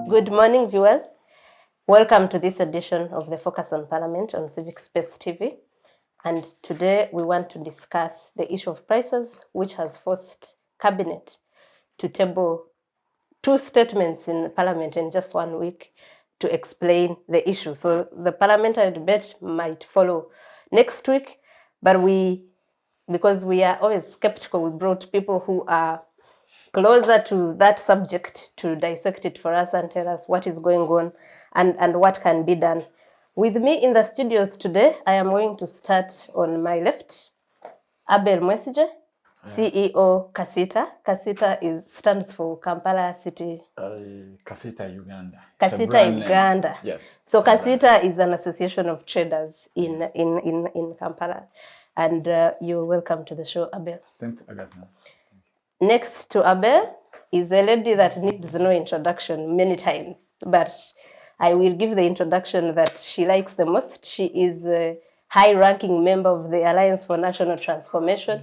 Good morning, viewers. Welcome to this edition of the Focus on Parliament on Civic Space TV. And today we want to discuss the issue of prices, which has forced Cabinet to table two statements in Parliament in just 1 week to explain the issue. So the parliamentary debate might follow next week, but because we are always skeptical, we brought people who are closer to that subject to dissect it for us and tell us what is going on and what can be done. With me in the studios today, I am going to start on my left. Abel Mwesigye, C.E.O. KACITA. KACITA stands for Kampala City. KACITA Uganda. KACITA Uganda. Yes. So KACITA is an association of traders in Kampala. And you're welcome to the show, Abel. Thanks, Agather. Next to Abel is a lady that needs no introduction many times, but I will give the introduction that she likes the most. She is a high-ranking member of the Alliance for National Transformation,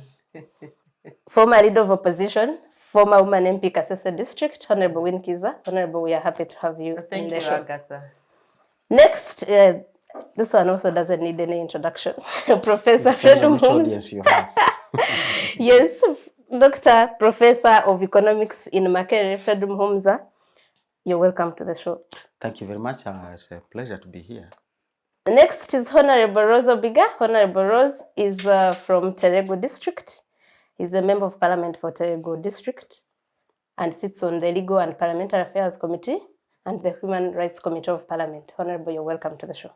former leader of opposition, former woman MP Kasese District, Honourable Winnie Kiiza. Honourable, we are happy to have you in the show. Agather. Next, this one also doesn't need any introduction. Professor Audience you have. Yes, Dr. Professor of Economics in Makerere, Muhumuza. You're welcome to the show. Thank you very much. It's a pleasure to be here. Next is Honourable Obigah. Honourable Rose is from Terego District. He's a member of Parliament for Terego District and sits on the Legal and Parliamentary Affairs Committee and the Human Rights Committee of Parliament. Honourable, you're welcome to the show.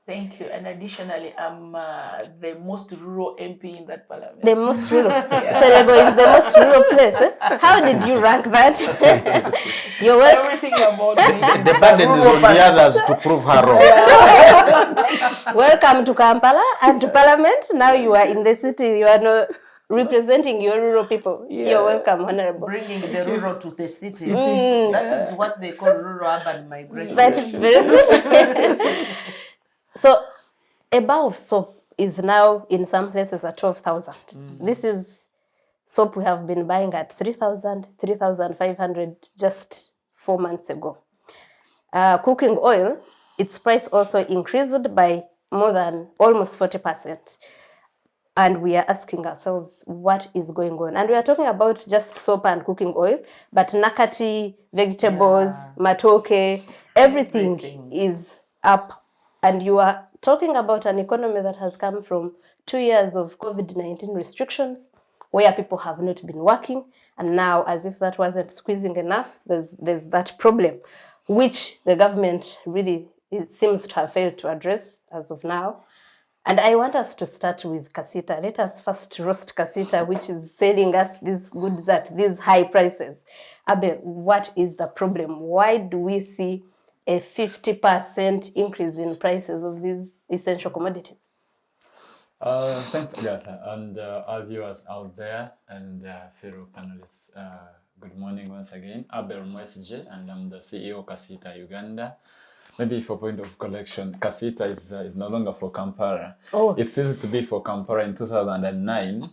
Thank you. And additionally, I'm the most rural MP in that parliament. The most rural. Terego is the most rural place. Eh? How did you rank that? You're welcome. Everything about me is The burden is on the others to prove her wrong. Welcome to Kampala and to Parliament. Now you are in the city. You are not representing your rural people. Yeah. You're welcome, Honourable. bringing the rural to the city. That is what they call rural-urban migration. That is very good. So, a bar of soap is now in some places at 12,000. This is soap we have been buying at 3,000, 3,500 just 4 months ago. Cooking oil, its price also increased by more than almost 40%. And we are asking ourselves what is going on. And we are talking about just soap and cooking oil, but nakati, vegetables, matoke, everything is up. And you are talking about an economy that has come from 2 years of COVID-19 restrictions, where people have not been working. And now, as if that wasn't squeezing enough, there's that problem, which the government really seems to have failed to address as of now. And I want us to start with KACITA. Let us first roast KACITA, which is selling us these goods at these high prices. Abel, what is the problem? Why do we see a 50% increase in prices of these essential commodities? Thanks, Agatha, and our viewers out there and fellow panelists. Good morning once again. Abel Mwesigye, and I'm the CEO of KACITA Uganda. Maybe for point of correction, KACITA is no longer for Kampala. Oh. It ceased to be for Kampala in 2009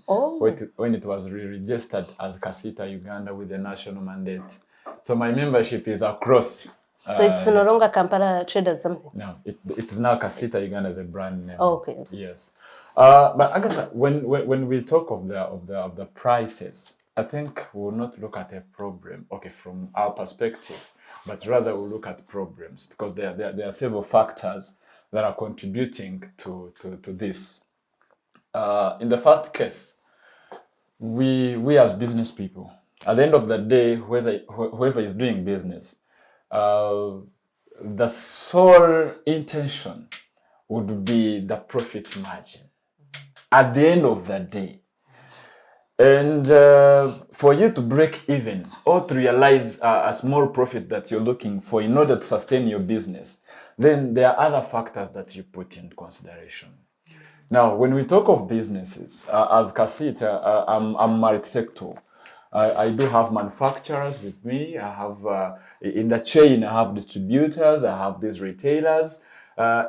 when it was re-registered as KACITA Uganda with a national mandate. So my membership is across. So it's no longer Kampala Traders something? No, it's now KACITA Uganda as a brand name. Oh, okay. Yes. But Agatha, when we talk of the prices, I think we will not look at a problem, okay, from our perspective, but rather we'll look at problems because there are several factors that are contributing to this. In the first case, we as business people, at the end of the day, whoever is doing business, the sole intention would be the profit margin at the end of the day. And for you to break even or to realize a small profit that you're looking for in order to sustain your business, then there are other factors that you put in consideration. Now, when we talk of businesses, as KACITA, I'm multi-sector. I do have manufacturers with me. I have, in the chain, I have distributors, I have these retailers. I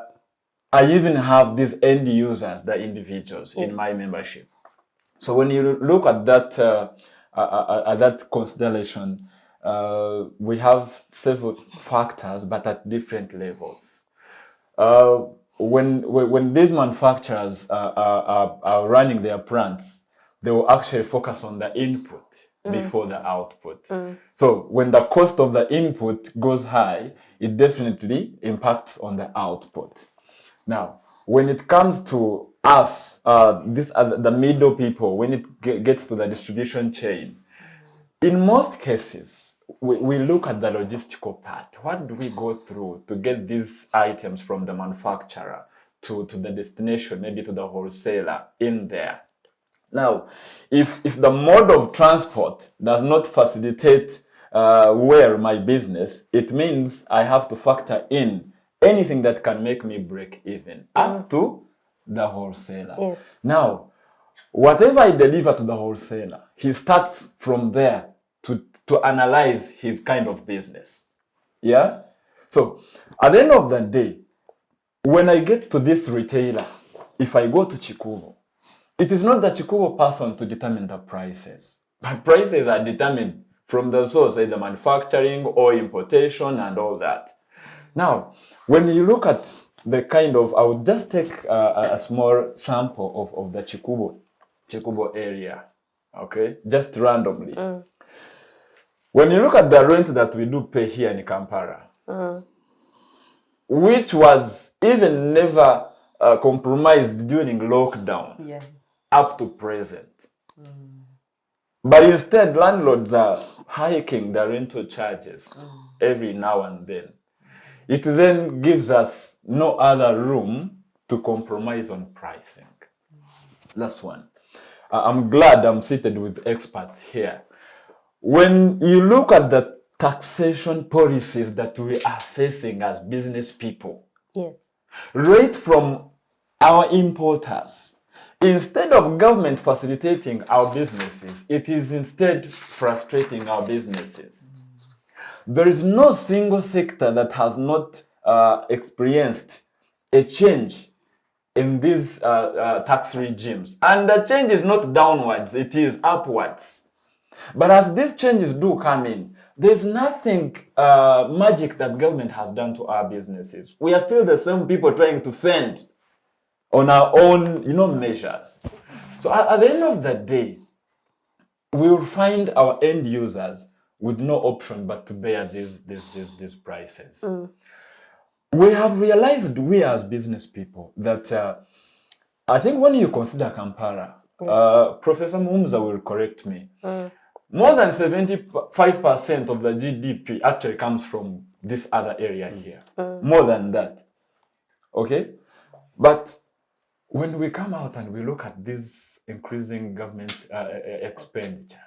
even have these end users, the individuals in my membership. So when you look at that consideration, we have several factors, but at different levels. When these manufacturers are running their plants, they will actually focus on the input before the output. So when the cost of the input goes high, it definitely impacts on the output. Now, when it comes to us, these are the middle people, when it gets to the distribution chain, in most cases, we look at the logistical part. What do we go through to get these items from the manufacturer to the destination, maybe to the wholesaler in there? Now, if the mode of transport does not facilitate well my business, it means I have to factor in anything that can make me break even up to the wholesaler. Yes. Now, whatever I deliver to the wholesaler, he starts from there to analyze his kind of business. Yeah? So, at the end of the day, when I get to this retailer, if I go to Chikubo, it is not the Chikubo person to determine the prices. But prices are determined from the source, either manufacturing or importation and all that. Now, when you look at the kind of, I would just take a small sample of the Chikubo area, okay, just randomly. When you look at the rent that we do pay here in Kampala, which was even never compromised during lockdown up to present. But instead, landlords are hiking the rental charges every now and then. It then gives us no other room to compromise on pricing. That's one. I'm glad I'm seated with experts here. When you look at the taxation policies that we are facing as business people, Yes. right from our importers, instead of government facilitating our businesses, it is instead frustrating our businesses. There is no single sector that has not experienced a change in these tax regimes. And the change is not downwards, it is upwards. But as these changes do come in, there's nothing magic that government has done to our businesses. We are still the same people trying to fend on our own, measures. So at the end of the day, we will find our end users with no option but to bear these prices. We have realized, we as business people, that I think when you consider Kampala, Professor Muhumuza will correct me, more than 75% of the GDP actually comes from this other area here. More than that. Okay? But when we come out and we look at these increasing government expenditures,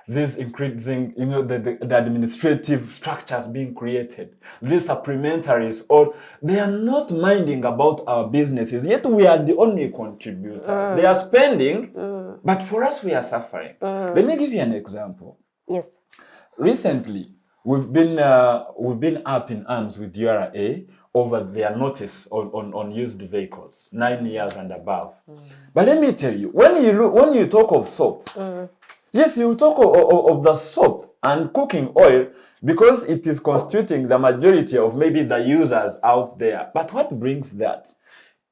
these increasing, the administrative structures being created, these supplementaries, or they are not minding about our businesses, yet we are the only contributors. They are spending, but for us, we are suffering. Let me give you an example. Yes. Recently, we've been up in arms with URA over their notice on used vehicles, 9 years and above. But let me tell you, when you talk of soap, yes, you talk of the soap and cooking oil because it is constituting the majority of maybe the users out there. But what brings that?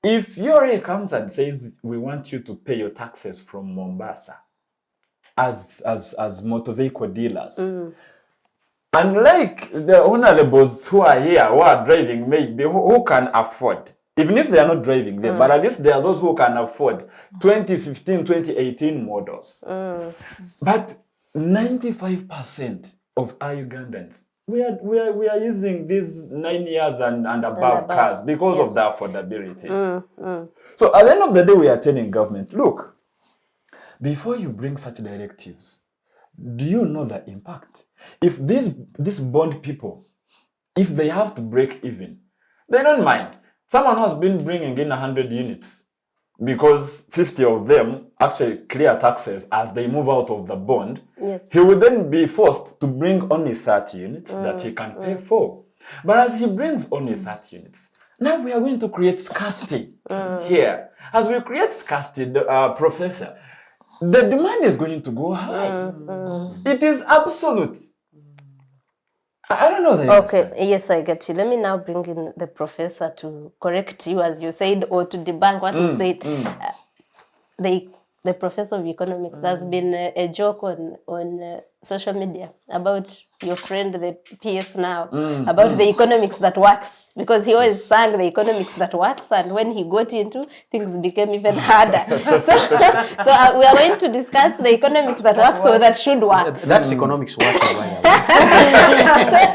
If URA comes and says, we want you to pay your taxes from Mombasa as motor vehicle dealers, unlike the honorables who are here, who are driving, maybe who can afford, even if they are not driving there, but at least there are those who can afford 2015, 2018 models. But 95% of our Ugandans, we are using these 9 years and above cars because of the affordability. So at the end of the day, we are telling government, look, before you bring such directives, do you know the impact? If these bond people, if they have to break even, they don't mind. Someone has been bringing in 100 units because 50 of them actually clear taxes as they move out of the bond. Yes. He will then be forced to bring only 30 units that he can pay for. But as he brings only 30 units, now we are going to create scarcity here. As we create scarcity, Professor, the demand is going to go high. It is absolute. I don't know the Okay, yes, I get you. Let me now bring in the professor to correct you, as you said, or to debunk what you said. The professor of economics, there's been a joke on social media about your friend, the PS now, about the economics that works, because he always sang the economics that works, and when he got into, things became even harder. So we are going to discuss the economics that works, or that should work. That's economics working.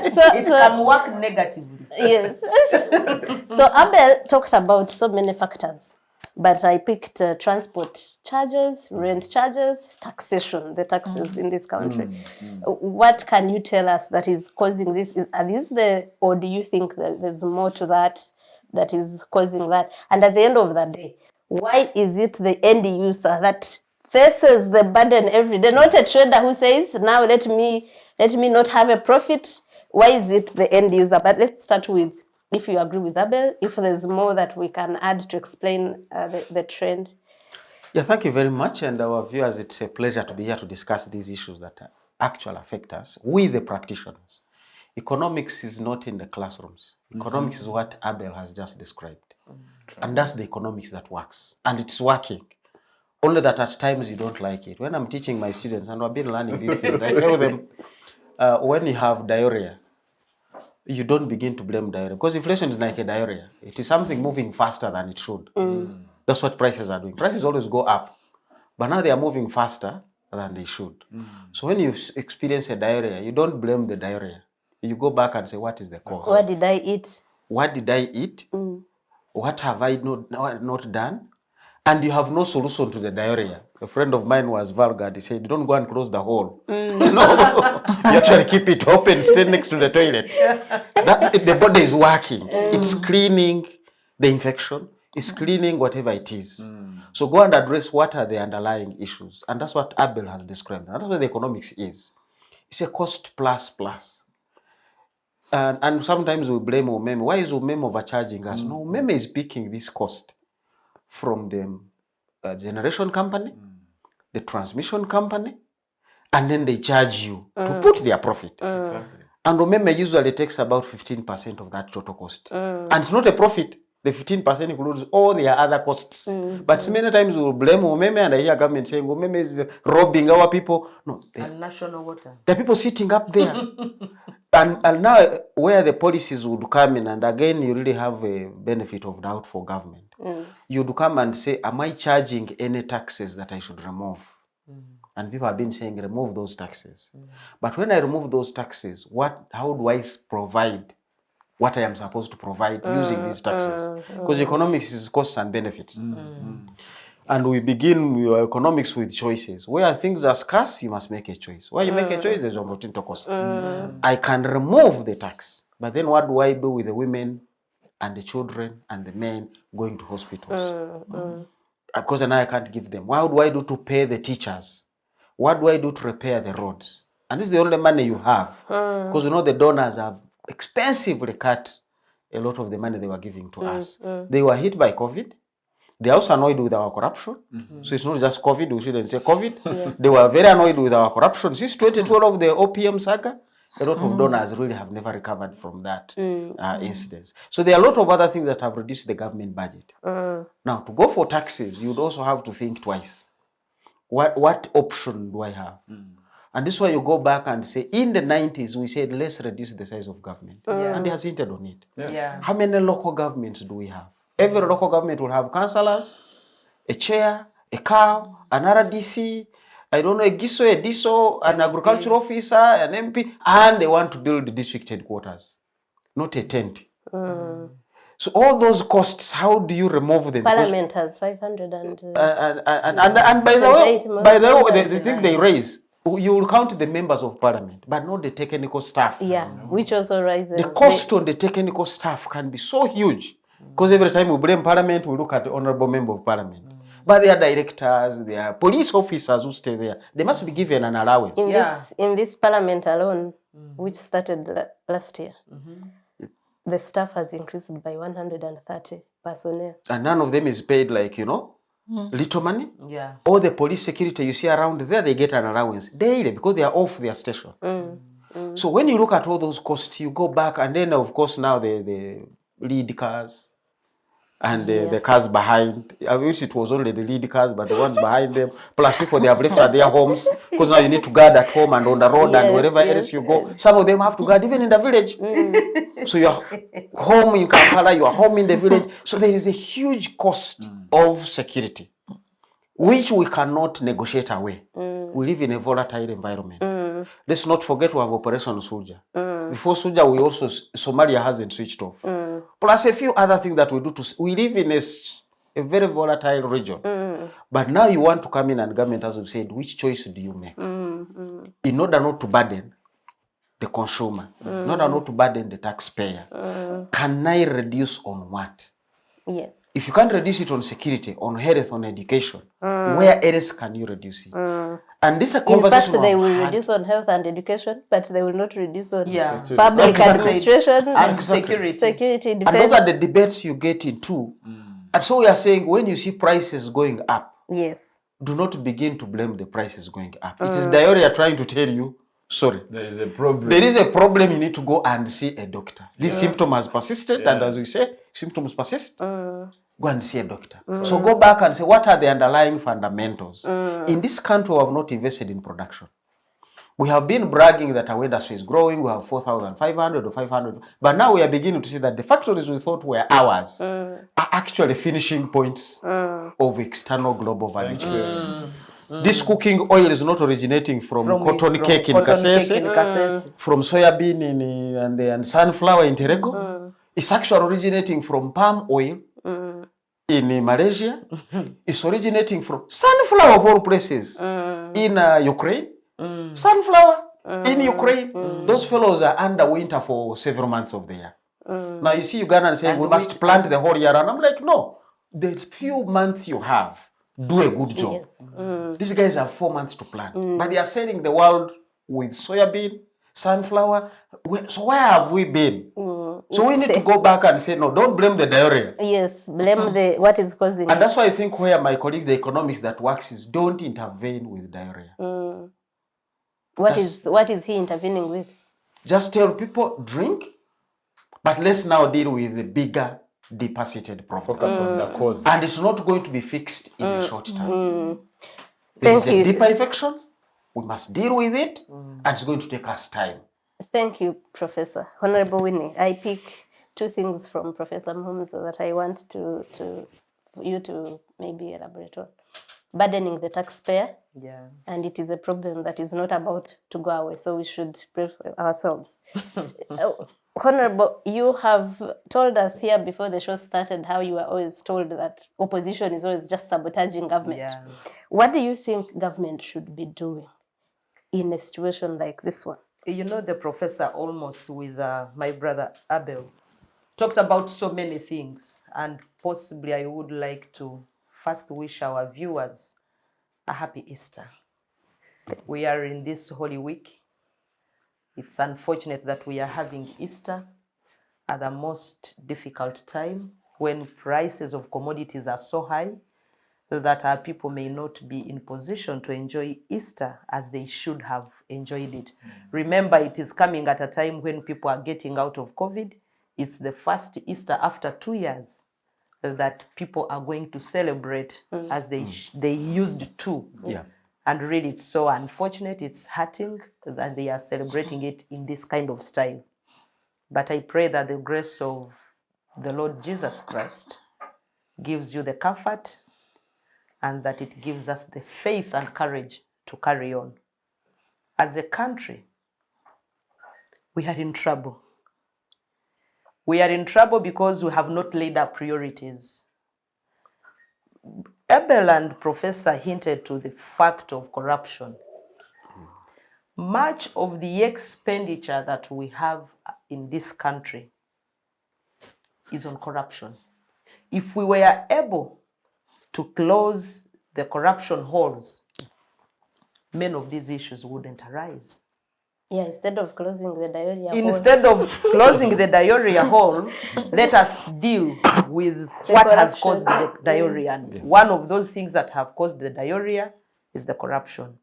It can work negatively. Yes. So Abel talked about so many factors, but I picked transport charges, rent charges, taxation, the taxes in this country. What can you tell us that is causing this? Are these or do you think that there's more to that is causing that? And at the end of the day, why is it the end user that faces the burden every day, not a trader who says, now let me not have a profit? Why is it the end user? But let's start with, if you agree with Abel, if there's more that we can add to explain the trend. Yeah, thank you very much. And our viewers, it's a pleasure to be here to discuss these issues that actually affect us, we the practitioners. Economics is not in the classrooms. Economics is what Abel has just described. And that's the economics that works. And it's working. Only that at times you don't like it. When I'm teaching my students, and I've been learning these things, I tell them, when you have diarrhea, you don't begin to blame diarrhea, because inflation is like a diarrhea. It is something moving faster than it should. That's what prices are doing. Prices always go up, but now they are moving faster than they should. So when you experience a diarrhea, you don't blame the diarrhea. You go back and say, what is the cause? What did I eat? What did I eat? What have I not done? And you have no solution to the diarrhea. A friend of mine was vulgar. He said, don't go and close the hole. No, you actually keep it open, stay next to the toilet. The body is working. It's cleaning the infection. It's cleaning whatever it is. So go and address what are the underlying issues. And that's what Abel has described. And that's what the economics is. It's a cost plus. And sometimes we blame Umeme. Why is Umeme overcharging us? No, Umeme is picking this cost from the generation company, the transmission company, and then they charge you to put their profit. Exactly. And Umeme usually takes about 15% of that total cost. And it's not a profit. The 15% includes all their other costs. But many times we will blame Umeme, and I hear government saying Umeme is robbing our people. No, And national water. the people sitting up there. And now where the policies would come in, and again you really have a benefit of doubt for government. You'd come and say, am I charging any taxes that I should remove? And people have been saying, remove those taxes. But when I remove those taxes, how do I provide what I am supposed to provide using these taxes? Because economics is costs and benefits. And we begin your economics with choices. Where things are scarce, you must make a choice. Where you make a choice, there's opportunity cost. I can remove the tax, but then what do I do with the women and the children and the men going to hospitals? Because now I can't give them. What do I do to pay the teachers? What do I do to repair the roads? And this is the only money you have. Because the donors have expensively cut a lot of the money they were giving to us. They were hit by COVID. They are also annoyed with our corruption. So it's not just COVID, we shouldn't say COVID. They were very annoyed with our corruption. Since 2012, the OPM saga, a lot of donors really have never recovered from that incident. So there are a lot of other things that have reduced the government budget. Now, to go for taxes, you'd also have to think twice. What option do I have? And this is why you go back and say, in the 90s, we said, let's reduce the size of government. And they has hinted on it. Yes. How many local governments do we have? Every local government will have councillors, a chair, a cow, an RDC, I don't know, a GISO, a DISO, an agricultural officer, an MP, and they want to build the district headquarters, not a tent. So all those costs, how do you remove them? Parliament has 500 and by the way, the thing they raise, you will count the members of Parliament, but not the technical staff. Yeah, which also rises. The cost on the technical staff can be so huge. Because every time we blame Parliament, we look at the Honourable Member of Parliament. But they are directors, they are police officers who stay there. They must be given an allowance. In this Parliament alone, which started last year, the staff has increased by 130 personnel. And none of them is paid little money. All the police security you see around there, they get an allowance daily because they are off their station. So when you look at all those costs, you go back, and then of course now the lead cars and the cars behind. I wish it was only the lead cars, but the ones behind them, plus people they have left at their homes, because now you need to guard at home and on the road and wherever else you go. Some of them have to guard even in the village. So you are home in Kampala, you are home in the village. So there is a huge cost of security, which we cannot negotiate away. We live in a volatile environment. Let's not forget we have Operation Suja. Before Suja, we also, Somalia hasn't switched off. Plus a few other things that we do. We live in a very volatile region. But now you want to come in, and government, as we've said, which choice do you make? In order not to burden the consumer, in order not to burden the taxpayer, can I reduce on what? Yes. If you can't reduce it on security, on health, on education, where else can you reduce it? And this is a conversation. In fact, they will reduce on health and education, but they will not reduce on Yeah. public administration And security. security, defense. And those are the debates you get into. And so we are saying, when you see prices going up, yes, do not begin to blame the prices going up. It is diarrhea trying to tell you, sorry, There is a problem. there is a problem, you need to go and see a doctor. This symptom has persisted, and as we say, symptoms persist. Go and see a doctor. So go back and say, what are the underlying fundamentals? In this country, we have not invested in production. We have been bragging that our industry is growing. We have 4,500 or 500. But now we are beginning to see that the factories we thought were ours are actually finishing points of external global value chains. This cooking oil is not originating from cotton cake in Kasese, from soybean and sunflower in Terego. It's actually originating from palm oil in Malaysia. It's originating from sunflower of all places in Ukraine. Sunflower in Ukraine. Those fellows are under winter for several months of the year. Now you see Uganda saying we must plant the whole year, and I'm like, no, the few months you have, do a good job. These guys have 4 months to plant, but they are selling the world with soybean, sunflower. So where have we been? So we need to go back and say, no, don't blame the diarrhea. Yes, blame the what is causing And that's why I think where my colleagues, the economics that works is don't intervene with diarrhea. What is he intervening with? Just tell people, drink, but let's now deal with the bigger, deeper-seated problem. Focus on the cause. And it's not going to be fixed in a short time. Thank There you. is a deeper infection. We must deal with it, and it's going to take us time. Thank you, Professor. Honourable Winnie, I pick two things from Professor Muhumuza that I want you to maybe elaborate on. Burdening the taxpayer, and it is a problem that is not about to go away, so we should pray for ourselves. Honourable, you have told us here before the show started how you are always told that opposition is always just sabotaging government. What do you think government should be doing in a situation like this one? You know, the professor, almost with my brother Abel, talked about so many things, and possibly I would like to first wish our viewers a happy Easter. We are in this Holy Week. It's unfortunate that we are having Easter at the most difficult time when prices of commodities are so high that our people may not be in position to enjoy Easter as they should have enjoyed it. Remember, it is coming at a time when people are getting out of COVID. It's the first Easter after 2 years that people are going to celebrate as they used to. And really, it's so unfortunate, it's hurting that they are celebrating it in this kind of style. But I pray that the grace of the Lord Jesus Christ gives you the comfort, and that it gives us the faith and courage to carry on. As a country, we are in trouble. We are in trouble because we have not laid our priorities. Abel and Professor hinted to the fact of corruption. Much of the expenditure that we have in this country is on corruption. If we were able to close the corruption holes, many of these issues wouldn't arise. Yeah, instead of closing the diarrhea hole. Instead of closing the diarrhea hole, let us deal with what has caused the diarrhea. And one of those things that have caused the diarrhea is the corruption.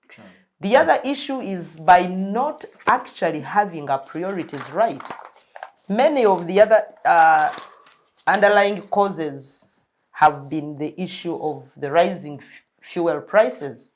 The other issue is by not actually having our priorities right. Many of the other underlying causes have been the issue of the rising fuel prices.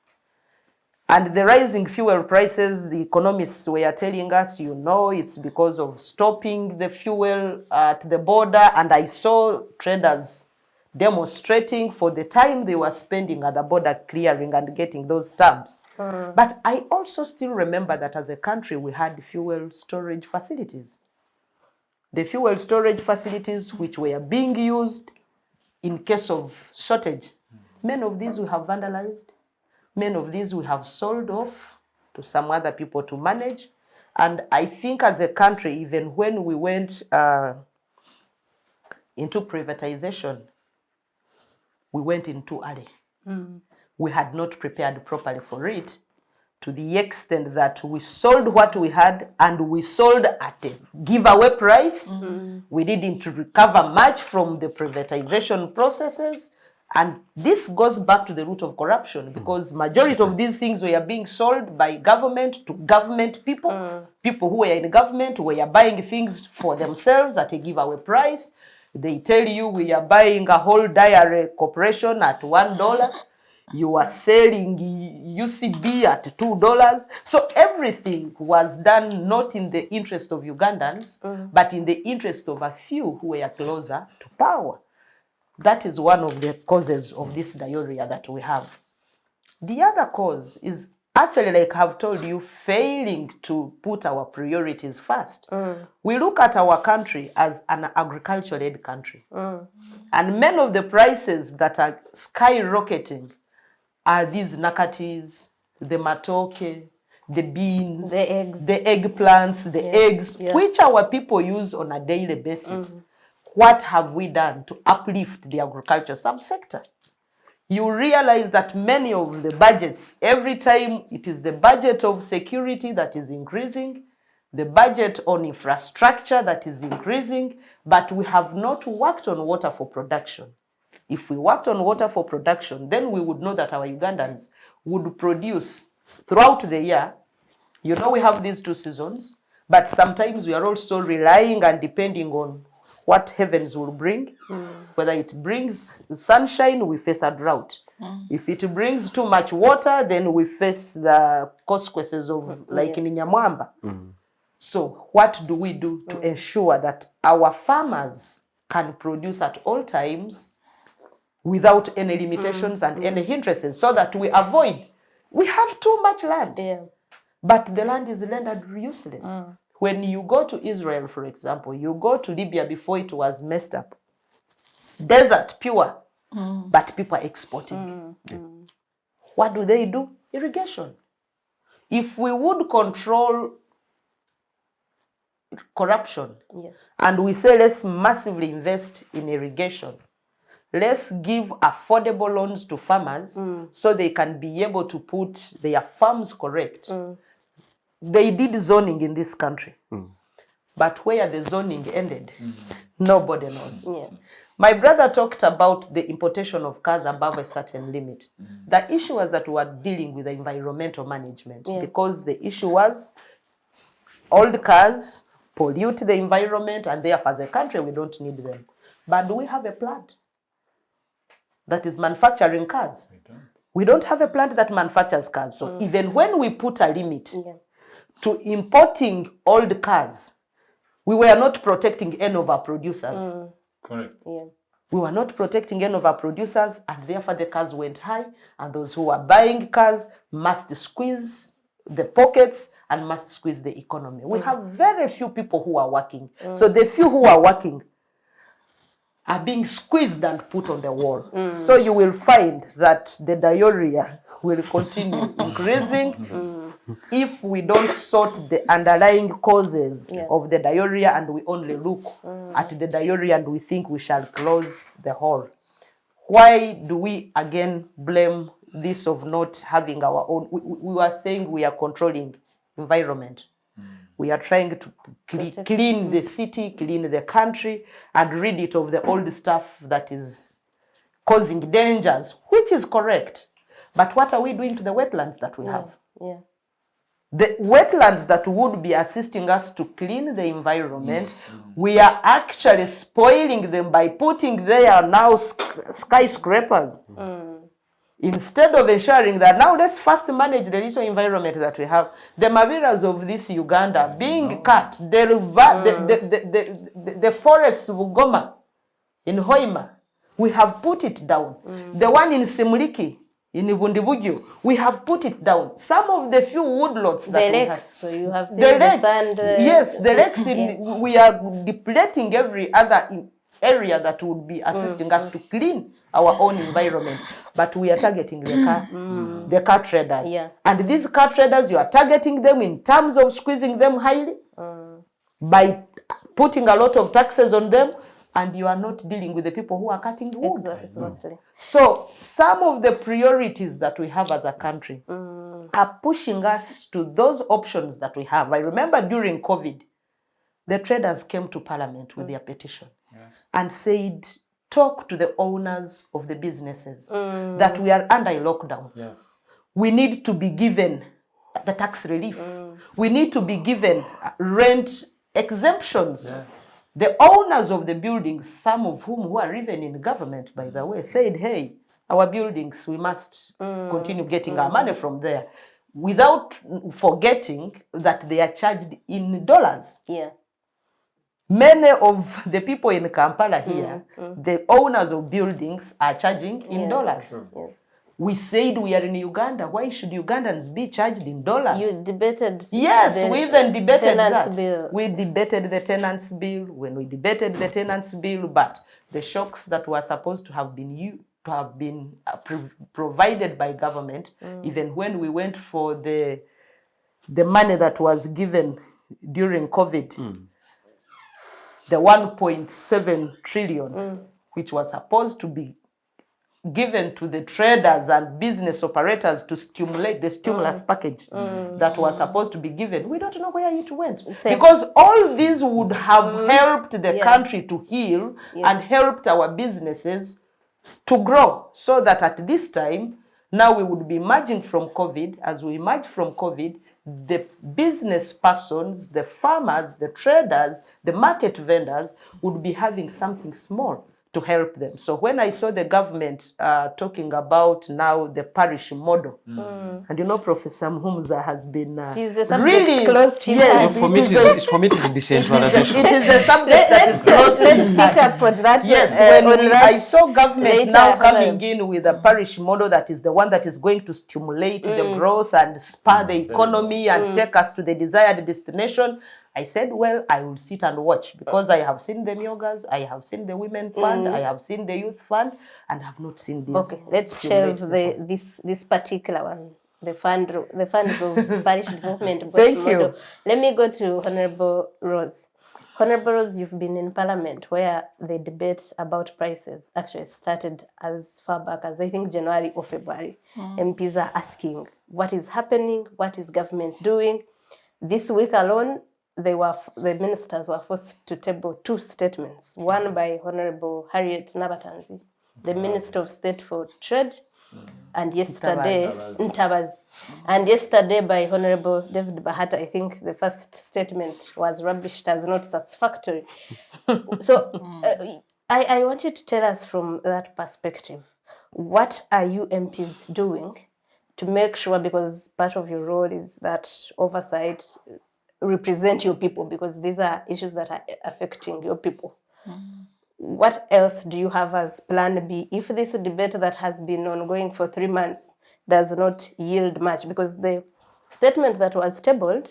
And the rising fuel prices, the economists were telling us, it's because of stopping the fuel at the border. And I saw traders demonstrating for the time they were spending at the border clearing and getting those stamps. But I also still remember that as a country, we had fuel storage facilities. The fuel storage facilities which were being used in case of shortage. Many of these we have vandalized. Many of these we have sold off to some other people to manage. And I think as a country, even when we went into privatization, we went in too early. We had not prepared properly for it, to the extent that we sold what we had, and we sold at a giveaway price. We didn't recover much from the privatization processes. And this goes back to the root of corruption, because majority of these things were being sold by government to government people. People who were in government were buying things for themselves at a giveaway price. They tell you we are buying a whole dairy corporation at $1. You are selling UCB at $2. So everything was done not in the interest of Ugandans, but in the interest of a few who were closer to power. That is one of the causes of this diarrhea that we have. The other cause is actually, like I've told you, failing to put our priorities first. We look at our country as an agriculture-led country. And many of the prices that are skyrocketing are these nakatis, the matoke, the beans, The eggs. the eggplants, the eggs, which our people use on a daily basis. What have we done to uplift the agriculture subsector? You realize that many of the budgets, every time it is the budget of security that is increasing, the budget on infrastructure that is increasing, but we have not worked on water for production. If we worked on water for production, then we would know that our Ugandans would produce throughout the year. We have these 2 seasons, but sometimes we are also relying and depending on what heavens will bring. Whether it brings sunshine, we face a drought. If it brings too much water, then we face the consequences of like in Nyamwamba. So what do we do to ensure that our farmers can produce at all times without any limitations and any hindrances, so that we avoid, we have too much land, but the land is rendered useless. When you go to Israel, for example, you go to Libya before it was messed up. Desert, pure, but people are exporting. What do? Irrigation. If we would control corruption, and we say let's massively invest in irrigation, let's give affordable loans to farmers so they can be able to put their farms correct. They did zoning in this country, but where the zoning ended, nobody knows. My brother talked about the importation of cars above a certain limit. The issue was that we were dealing with the environmental management, because the issue was old cars pollute the environment, and therefore as a country we don't need them. But do we have a plant that is manufacturing cars? We don't have a plant that manufactures cars. So even when we put a limit to importing old cars, we were not protecting any of our producers. Correct. We were not protecting any of our producers, and therefore the cars went high, and those who are buying cars must squeeze the pockets and must squeeze the economy. We have very few people who are working. So the few who are working are being squeezed and put on the wall. So you will find that the diarrhea will continue increasing if we don't sort the underlying causes of the diarrhea, and we only look at the diarrhea and we think we shall close the hole. Why do we again blame this of not having our own? We were saying we are controlling environment. We are trying to clean the city, clean the country, and rid it of the old stuff that is causing dangers, which is correct. But what are we doing to the wetlands that we have? The wetlands that would be assisting us to clean the environment, we are actually spoiling them by putting there now skyscrapers. Instead of ensuring that now let's first manage the little environment that we have. The maviras of this Uganda being cut, the forests of Goma in Hoima, we have put it down. The one in Simuliki, in Ibundibugyo, we have put it down. Some of the few woodlots that we have. So you have seen The the lakes, sand. yes, the lakes, we are depleting every other area that would be assisting us to clean our own environment. But we are targeting the car traders. Yeah. And these car traders, you are targeting them in terms of squeezing them highly by putting a lot of taxes on them, and you are not dealing with the people who are cutting wood. Exactly. So some of the priorities that we have as a country are pushing us to those options that we have. I remember during COVID, the traders came to Parliament with their petition and said, talk to the owners of the businesses that we are under a lockdown. Yes. We need to be given the tax relief. We need to be given rent exemptions. Yes. The owners of the buildings, some of whom who are even in government, by the way, said, hey, our buildings, we must continue getting our money from there, without forgetting that they are charged in dollars. Yeah. Many of the people in Kampala here, the owners of buildings are charging in dollars. Yes. We said we are in Uganda. Why should Ugandans be charged in dollars? You debated. Yes, the we even debated tenants that. bill. We debated the tenants bill. When we debated the tenants bill, but the shocks that were supposed to have been provided by government, even when we went for the money that was given during COVID, the 1.7 trillion, which was supposed to be given to the traders and business operators to stimulate the stimulus package that was supposed to be given. We don't know where it went. Because all these would have helped the country to heal and helped our businesses to grow, so that at this time, now we would be emerging from COVID. As we emerge from COVID, the business persons, the farmers, the traders, the market vendors would be having something small to help them. So when I saw the government talking about now the parish model, and you know, Professor Muhumuza has been Is the subject really close to his yes, heart? It's for me to decentralization. it is a subject that is close to Let's his speak heart. up on that. Yes, on that I saw government later, now coming in with a parish model that is the one that is going to stimulate the growth and spur the economy and take us to the desired destination. I said, well, I will sit and watch, because I have seen the Myogas, I have seen the Women Fund, I have seen the Youth Fund, and have not seen this. Okay, let's shelve this particular one. The funds of parish development. Thank model. you. Let me go to Honourable Rose. Honourable Rose, you've been in Parliament where the debate about prices actually started as far back as I think January or February. MPs are asking what is happening, what is government doing. This week alone, the ministers were forced to table two statements. One by Honourable Harriet Nabatanzi, the Minister of State for Trade, and yesterday Ntabazi. And yesterday by Honourable David Bahata. I think the first statement was rubbished as not satisfactory. So I want you to tell us from that perspective, what are you MPs doing to make sure, because part of your role is that oversight, represent your people, because these are issues that are affecting your people. What else do you have as plan B if this debate that has been ongoing for 3 months does not yield much? Because the statement that was tabled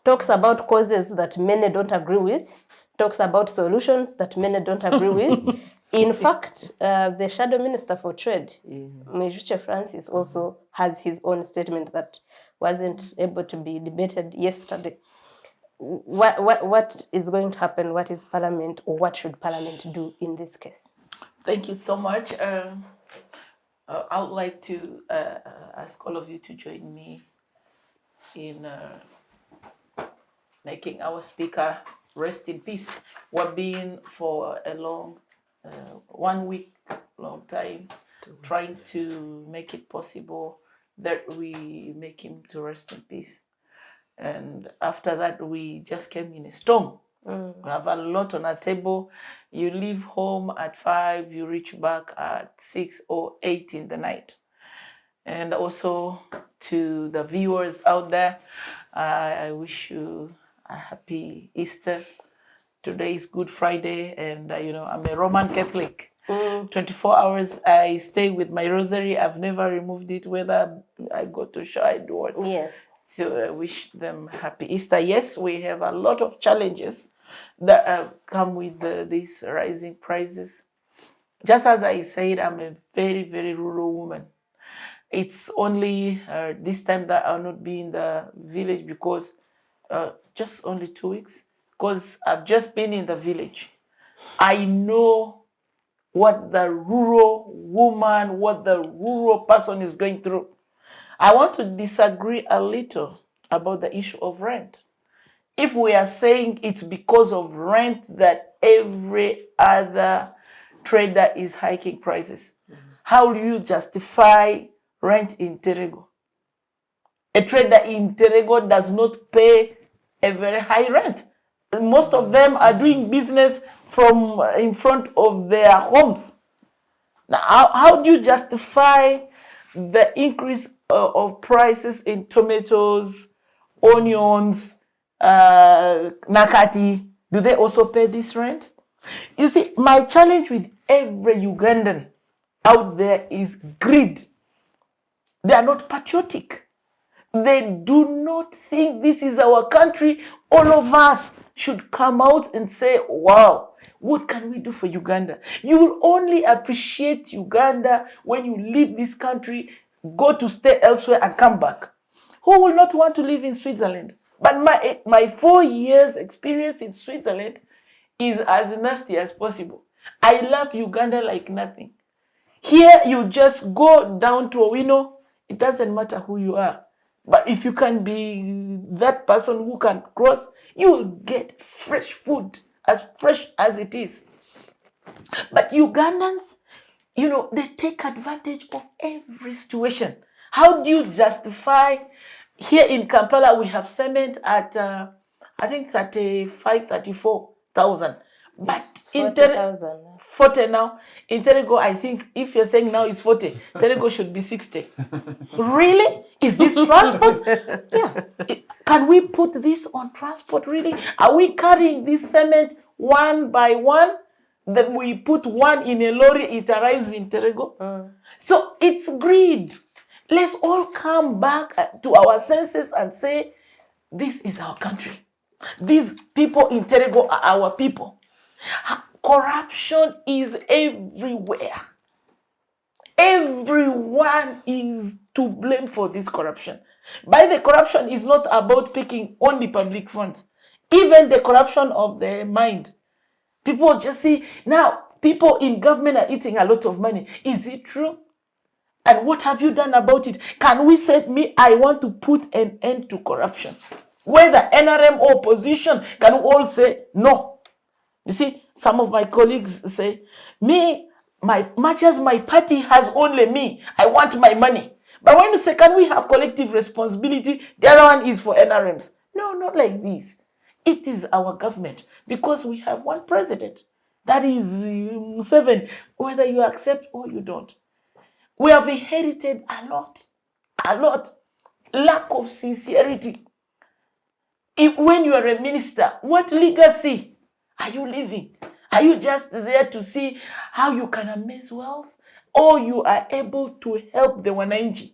talks about causes that many don't agree with, talks about solutions that many don't agree with. In fact, the Shadow Minister for Trade, Mwesigye Francis, also has his own statement that wasn't able to be debated yesterday. What is going to happen? What is Parliament, or what should Parliament do in this case? Thank you so much. I would like to ask all of you to join me in making our speaker rest in peace. We've been for a long, 1 week, long time, trying to make it possible that we make him to rest in peace. And after that, we just came in a storm. We have a lot on our table. You leave home at 5, you reach back at 6 or 8 in the night. And also to the viewers out there, I wish you a happy Easter. Today is Good Friday, and I'm a Roman Catholic. 24 hours I stay with my rosary. I've never removed it, whether I go to church, I do what. Yes. So I wish them happy Easter. Yes, we have a lot of challenges that come with these rising prices. Just as I said, I'm a very, very rural woman. It's only this time that I'll not be in the village because just only 2 weeks, because I've just been in the village. I know what the rural woman, what the rural person is going through. I want to disagree a little about the issue of rent. If we are saying it's because of rent that every other trader is hiking prices, how do you justify rent in Terego? A trader in Terego does not pay a very high rent. Most of them are doing business from in front of their homes. Now, how do you justify the increase of prices in tomatoes, onions, nakati? Do they also pay this rent? You see, my challenge with every Ugandan out there is greed. They are not patriotic. They do not think this is our country. All of us should come out and say, wow, what can we do for Uganda? You will only appreciate Uganda when you leave this country, go to stay elsewhere and come back. Who will not want to live in Switzerland? But my 4 years experience in Switzerland is as nasty as possible. I love Uganda like nothing. Here you just go down to Owino. It doesn't matter who you are. But if you can be that person who can cross, you will get fresh food, as fresh as it is. But Ugandans, they take advantage of every situation. How do you justify? Here in Kampala, we have cement at, I think, 34,000. But in 40,000. 40 now. In Terego, I think if you're saying now it's 40, Terego should be 60. Really? Is this transport? Yeah. Can we put this on transport, really? Are we carrying this cement one by one? Then we put one in a lorry, it arrives in Terego? So it's greed. Let's all come back to our senses and say, this is our country. These people in Terego are our people. Corruption is everywhere. Everyone is to blame for this corruption. By the corruption is not about picking only public funds. Even the corruption of the mind. People just see, now people in government are eating a lot of money. Is it true? And what have you done about it? Can we say, I want to put an end to corruption? Whether NRM or opposition, can we all say no? You see, some of my colleagues say, much as my party has only me, I want my money. But when you say, can we have collective responsibility? The other one is for NRMs. No, not like this. It is our government because we have one president. That is Mwesigye, whether you accept or you don't. We have inherited a lot. Lack of sincerity. When you are a minister, what legacy are you living? Are you just there to see how you can amass wealth? Or you are able to help the wananchi?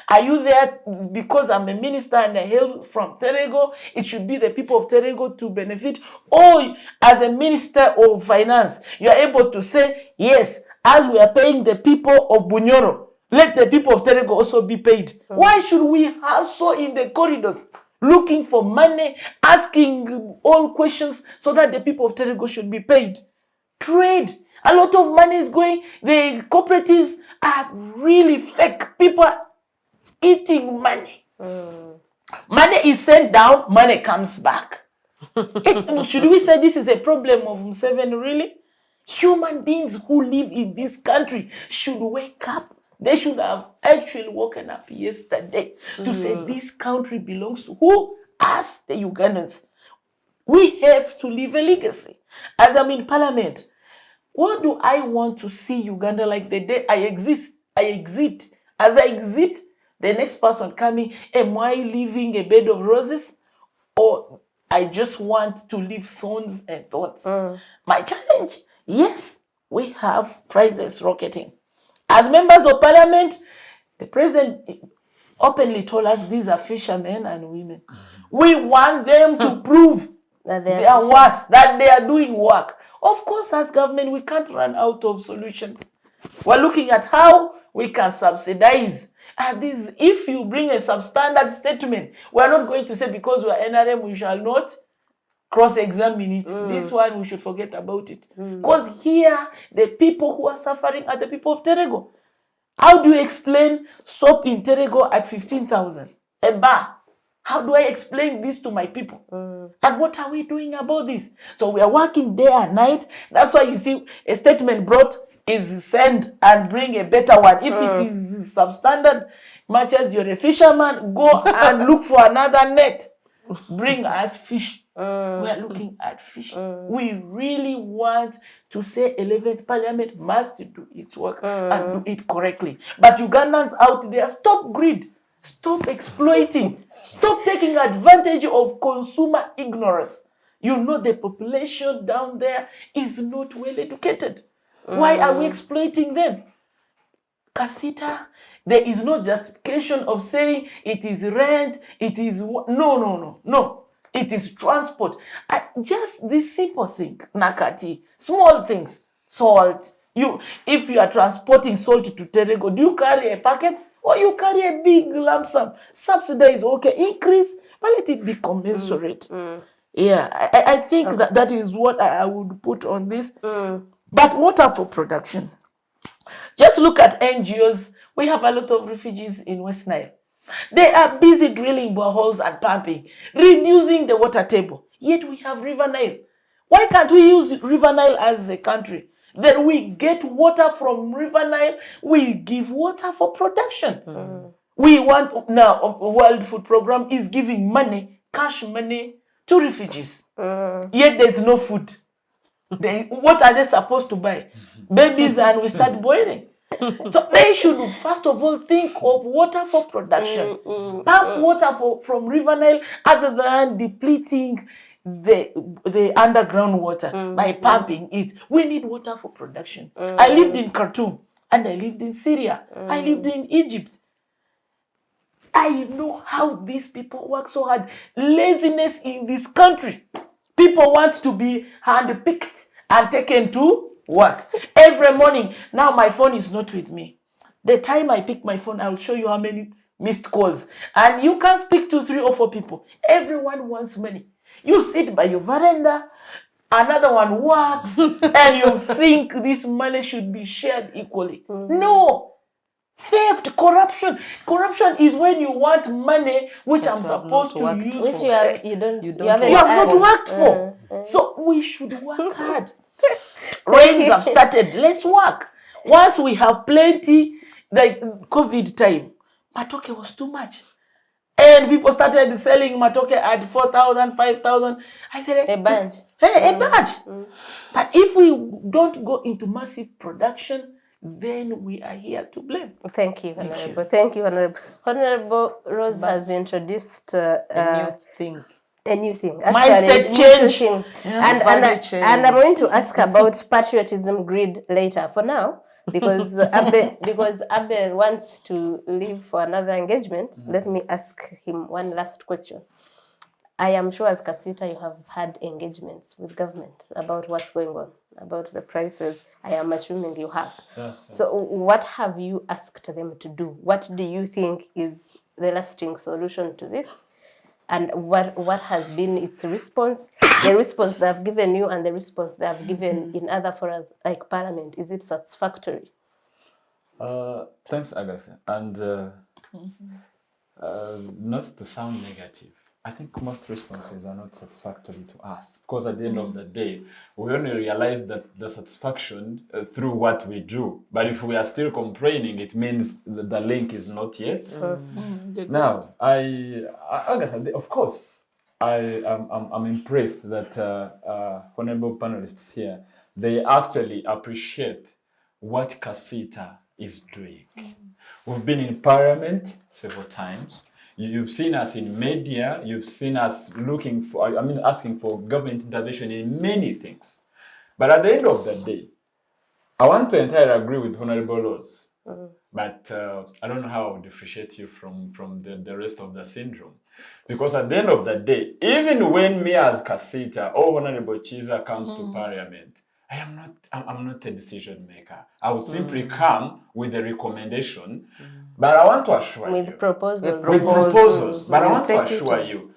Are you there because I'm a minister and I hail from Terego, it should be the people of Terego to benefit? Or as a minister of finance, you are able to say, yes, as we are paying the people of Bunyoro, let the people of Terego also be paid. Why should we hustle in the corridors, looking for money, asking all questions so that the people of Terego should be paid? Trade. A lot of money is going. The cooperatives are really fake. People are eating money. Money is sent down, money comes back. Should we say this is a problem of Mwesigye, really? Human beings who live in this country should wake up. They should have actually woken up yesterday to say this country belongs to who? As the Ugandans, we have to leave a legacy. As I'm in parliament, what do I want to see Uganda like the day I exist? I exit. As I exit, the next person coming, am I leaving a bed of roses? Or I just want to leave thorns and thorns? My challenge, yes, we have prices rocketing. As members of parliament, the president openly told us these are fishermen and women. We want them to prove That they are worse, that they are doing work. Of course, as government, we can't run out of solutions. We're looking at how we can subsidize. And this, if you bring a substandard statement, we're not going to say because we're NRM, we shall not cross-examine it. This one, we should forget about it. Because here, the people who are suffering are the people of Terego. How do you explain soap in Terego at 15,000? A bar. How do I explain this to my people? And what are we doing about this? So we are working day and night. That's why you see a statement brought is send and bring a better one. If it is substandard, much as you're a fisherman, go and look for another net. Bring us fish. We are looking at fish. We really want to say 11th Parliament must do its work and do it correctly. But Ugandans out there, stop greed. Stop exploiting. Stop taking advantage of consumer ignorance. You know the population down there is not well educated. Why are we exploiting them? KACITA, there is no justification of saying it is rent, it is... No. It is transport. Just this simple thing, Nakati, small things, salt. If you are transporting salt to Terego, do you carry a packet or you carry a big lump sum? Subsidize, okay, increase, but let it be commensurate. Yeah, I think that is what I would put on this. But water for production. Just look at NGOs. We have a lot of refugees in West Nile. They are busy drilling boreholes and pumping, reducing the water table. Yet we have River Nile. Why can't we use River Nile as a country? Then we get water from River Nile. We give water for production. We want now, World Food Program is giving money, cash money to refugees. Yet there's no food. What are they supposed to buy? Babies, and we start boiling. So they should first of all think of water for production. Pump water from River Nile other than depleting the underground water by pumping it. We need water for production. I lived in Khartoum and I lived in Syria. I lived in Egypt. I know how these people work so hard. Laziness in this country. People want to be handpicked and taken to work. Every morning, now my phone is not with me. The time I pick my phone, I'll show you how many missed calls. And you can speak to 3 or 4 people. Everyone wants money. You sit by your veranda, another one works, and you think this money should be shared equally. No. Theft, corruption. Corruption is when you want money which I'm supposed to use which for you have not worked for. So we should work hard. Rains have started. Let's work. Once we have plenty, like COVID time, matoke was too much. And people started selling matoke at 4,000, 5,000. I said, a bunch. Hey, a bunch. But if we don't go into massive production, then we are here to blame. Thank you, Honourable. Thank you, Honourable. Honourable Rose has introduced A new thing. Mindset change. And I'm going to ask about patriotism grid later. For now, because Abel wants to leave for another engagement, let me ask him one last question. I am sure as KACITA you have had engagements with government about what's going on, about the prices. I am assuming you have. Yes. So what have you asked them to do? What do you think is the lasting solution to this? And what has been its response? The response they have given you and the response they have given in other forums like Parliament, is it satisfactory? Thanks, Agatha. And not to sound negative, I think most responses are not satisfactory to us, because at the end of the day, we only realize that the satisfaction through what we do. But if we are still complaining, it means that the link is not yet. Now, Agatha, of course, I'm impressed that honorable panelists here, they actually appreciate what KACITA is doing. We've been in parliament several times. You've seen us in media. You've seen us asking for government intervention in many things. But at the end of the day, I want to entirely agree with Honorable Laws. But I don't know how I would differentiate you from the rest of the syndrome. Because at the end of the day, even when me as KACITA or Honourable Kiiza comes to Parliament, I'm not a decision maker. I would simply come with a recommendation, but I want to assure you. With proposals. With proposals. But I want to assure you.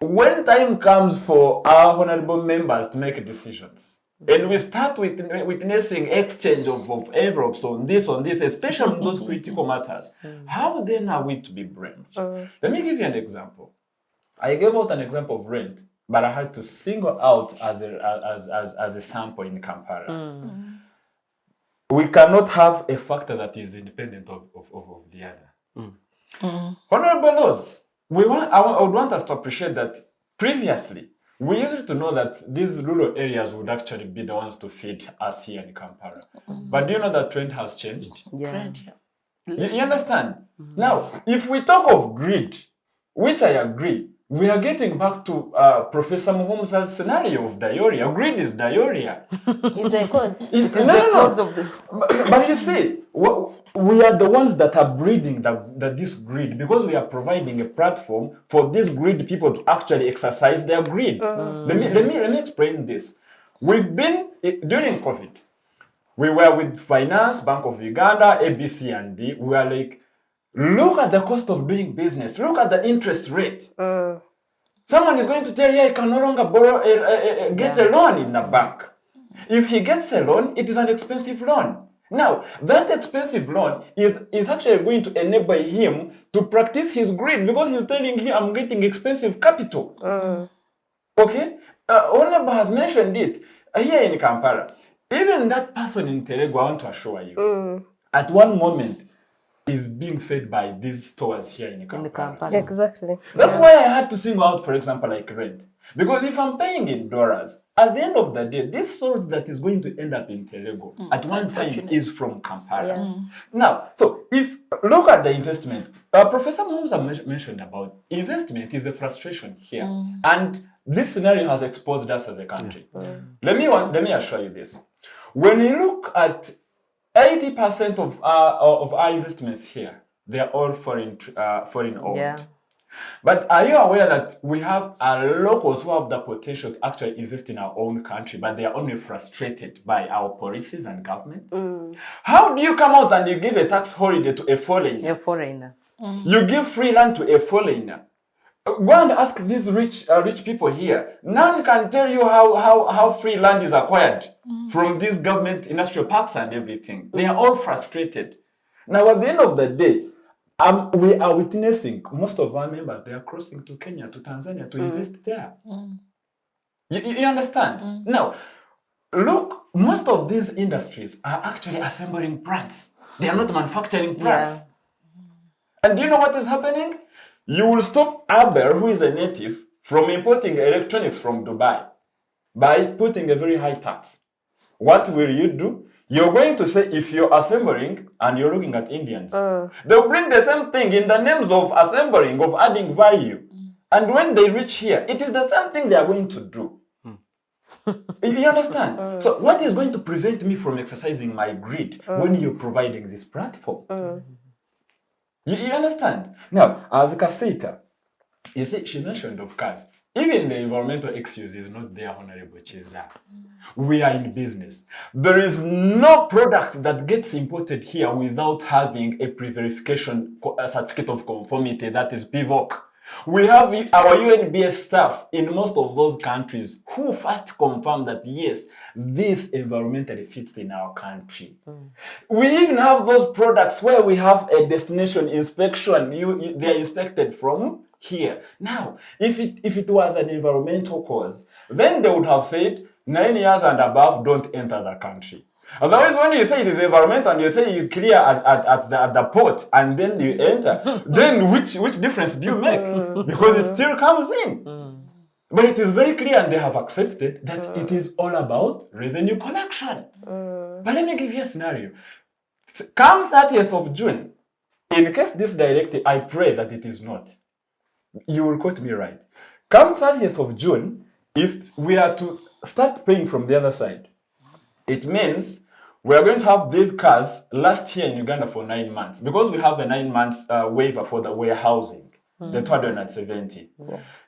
When time comes for our honourable members to make decisions, and we start witnessing exchange of envelopes on this, especially on those critical matters, how then are we to be blamed? Let me give you an example. I gave out an example of rent, but I had to single out as a sample in Kampala. We cannot have a factor that is independent of the other. Honourable Laws, I would want us to appreciate that previously, we used to know that these rural areas would actually be the ones to feed us here in Kampala. But do you know that trend has changed? Yeah. You understand? Now, if we talk of greed, which I agree, we are getting back to Professor Muhumuza's scenario of diarrhea. Greed is diarrhea. It's a cause. But you see, we are the ones that are breeding this greed, because we are providing a platform for these greed people to actually exercise their greed. Let me explain this. We've been, during COVID, we were with Finance, Bank of Uganda, ABC and D. We were like, look at the cost of doing business. Look at the interest rate. Someone is going to tell you, I can no longer get a loan in the bank. If he gets a loan, it is an expensive loan. Now, that expensive loan is actually going to enable him to practice his greed, because he's telling you, I'm getting expensive capital. Okay? Honourable has mentioned it here in Kampala. Even that person in Terego, I want to assure you, at one moment, is being fed by these stores here in Kampala. Exactly. That's why I had to single out, for example, like rent. Because if I'm paying in dollars, at the end of the day, this salt that is going to end up in Terego at one time is from Kampala. Now, so if look at the investment, Professor Muhumuza mentioned about investment is a frustration here, and this scenario has exposed us as a country. Let me assure you this: when you look at 80% of our investments here, they are all foreign owned. Yeah. But are you aware that we have locals who have the potential to actually invest in our own country, but they are only frustrated by our policies and government? How do you come out and you give a tax holiday to a foreigner? A foreigner. You give free land to a foreigner. Go and ask these rich people here. None can tell you how free land is acquired from these government industrial parks and everything. They are all frustrated. Now, at the end of the day, we are witnessing most of our members, they are crossing to Kenya, to Tanzania to invest there. You understand? Now, look, most of these industries are actually assembling plants. They are not manufacturing plants. And do you know what is happening? You will stop Abel, who is a native, from importing electronics from Dubai by putting a very high tax. What will you do? You're going to say, if you're assembling and you're looking at Indians, they'll bring the same thing in the names of assembling, of adding value. And when they reach here, it is the same thing they are going to do. You understand? So what is going to prevent me from exercising my greed when you're providing this platform? You understand? Now, as KACITA, you see, she mentioned, of course, even the environmental excuse is not there, Honourable Kiiza. We are in business. There is no product that gets imported here without having a pre-verification certificate of conformity, that is PVOC. We have our UNBS staff in most of those countries who first confirm that, yes, this environmentally fits in our country. We even have those products where we have a destination inspection. They are inspected from here. Now, if it was an environmental cause, then they would have said 9 years and above don't enter the country. Otherwise, when you say it is environmental and you say you clear at the port and then you enter, then which difference do you make? Because it still comes in. But it is very clear and they have accepted that it is all about revenue collection. But let me give you a scenario. Come 30th of June, in case this directive, I pray that it is not. You will quote me right. Come 30th of June, if we are to start paying from the other side, it means we are going to have these cars last here in Uganda for 9 months because we have a 9 months waiver for the warehousing, the 270.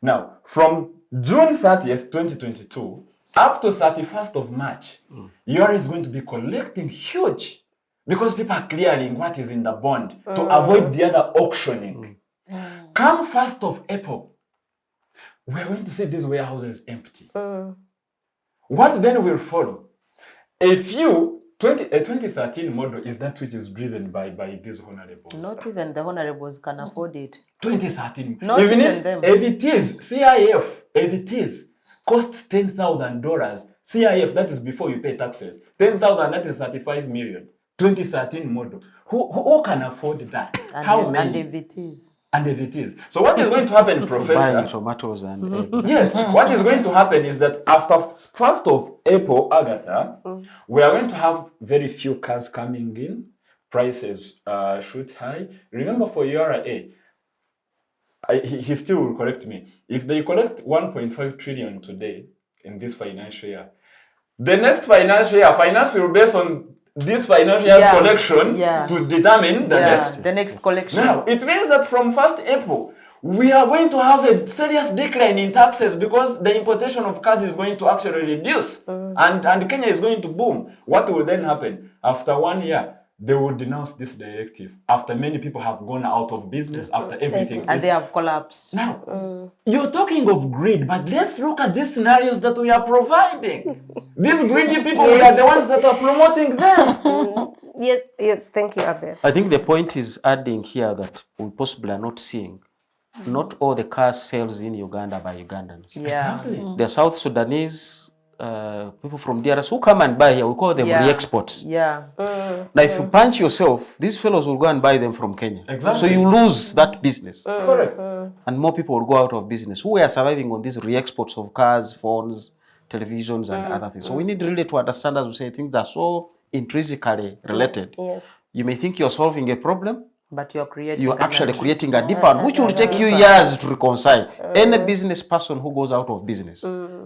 Now, from June 30th, 2022, up to 31st of March, UR is going to be collecting huge because people are clearing what is in the bond to avoid the other auctioning. Come 1st of April, we are going to see these warehouses empty. What then will follow? A 2013 model is that which is driven by these honorables. Not even the honorables can afford it. 2013. Not even them. If it is CIF, if it is, costs $10,000. CIF, that is before you pay taxes. 10,000, that is 35 million. 2013 model. Who can afford that? And How many? And if it is. And if it is. So what is going to happen, Professor? Buying tomatoes and eggs. Yes, what is going to happen is that after 1st of April, Agatha, we are going to have very few cars coming in. Prices shoot high. Remember for URA, he still will correct me. If they collect 1.5 trillion today in this financial year, the next financial year, finance will base on this financial year's collection to determine the next collection. Now, it means that from 1st April, we are going to have a serious decline in taxes because the importation of cars is going to actually reduce and Kenya is going to boom. What will then happen? After 1 year, they will denounce this directive after many people have gone out of business, after everything. And they have collapsed. Now, you're talking of greed, but let's look at these scenarios that we are providing. These greedy people, we are the ones that are promoting them. Yes, thank you, Abel. I think the point is adding here that we possibly are not seeing. Not all the cars sales in Uganda by Ugandans. Yeah. Exactly. The South Sudanese people from DRS who come and buy here, we call them re-exports. Yeah. Now, if you punch yourself, these fellows will go and buy them from Kenya. Exactly. So you lose that business. Correct. And more people will go out of business who are surviving on these re-exports of cars, phones, televisions, and other things. So we need really to understand, as we say, things are so intrinsically related. Yes. You may think you're solving a problem, But you're actually creating a deeper one, which will take you years to reconcile. Any business person who goes out of business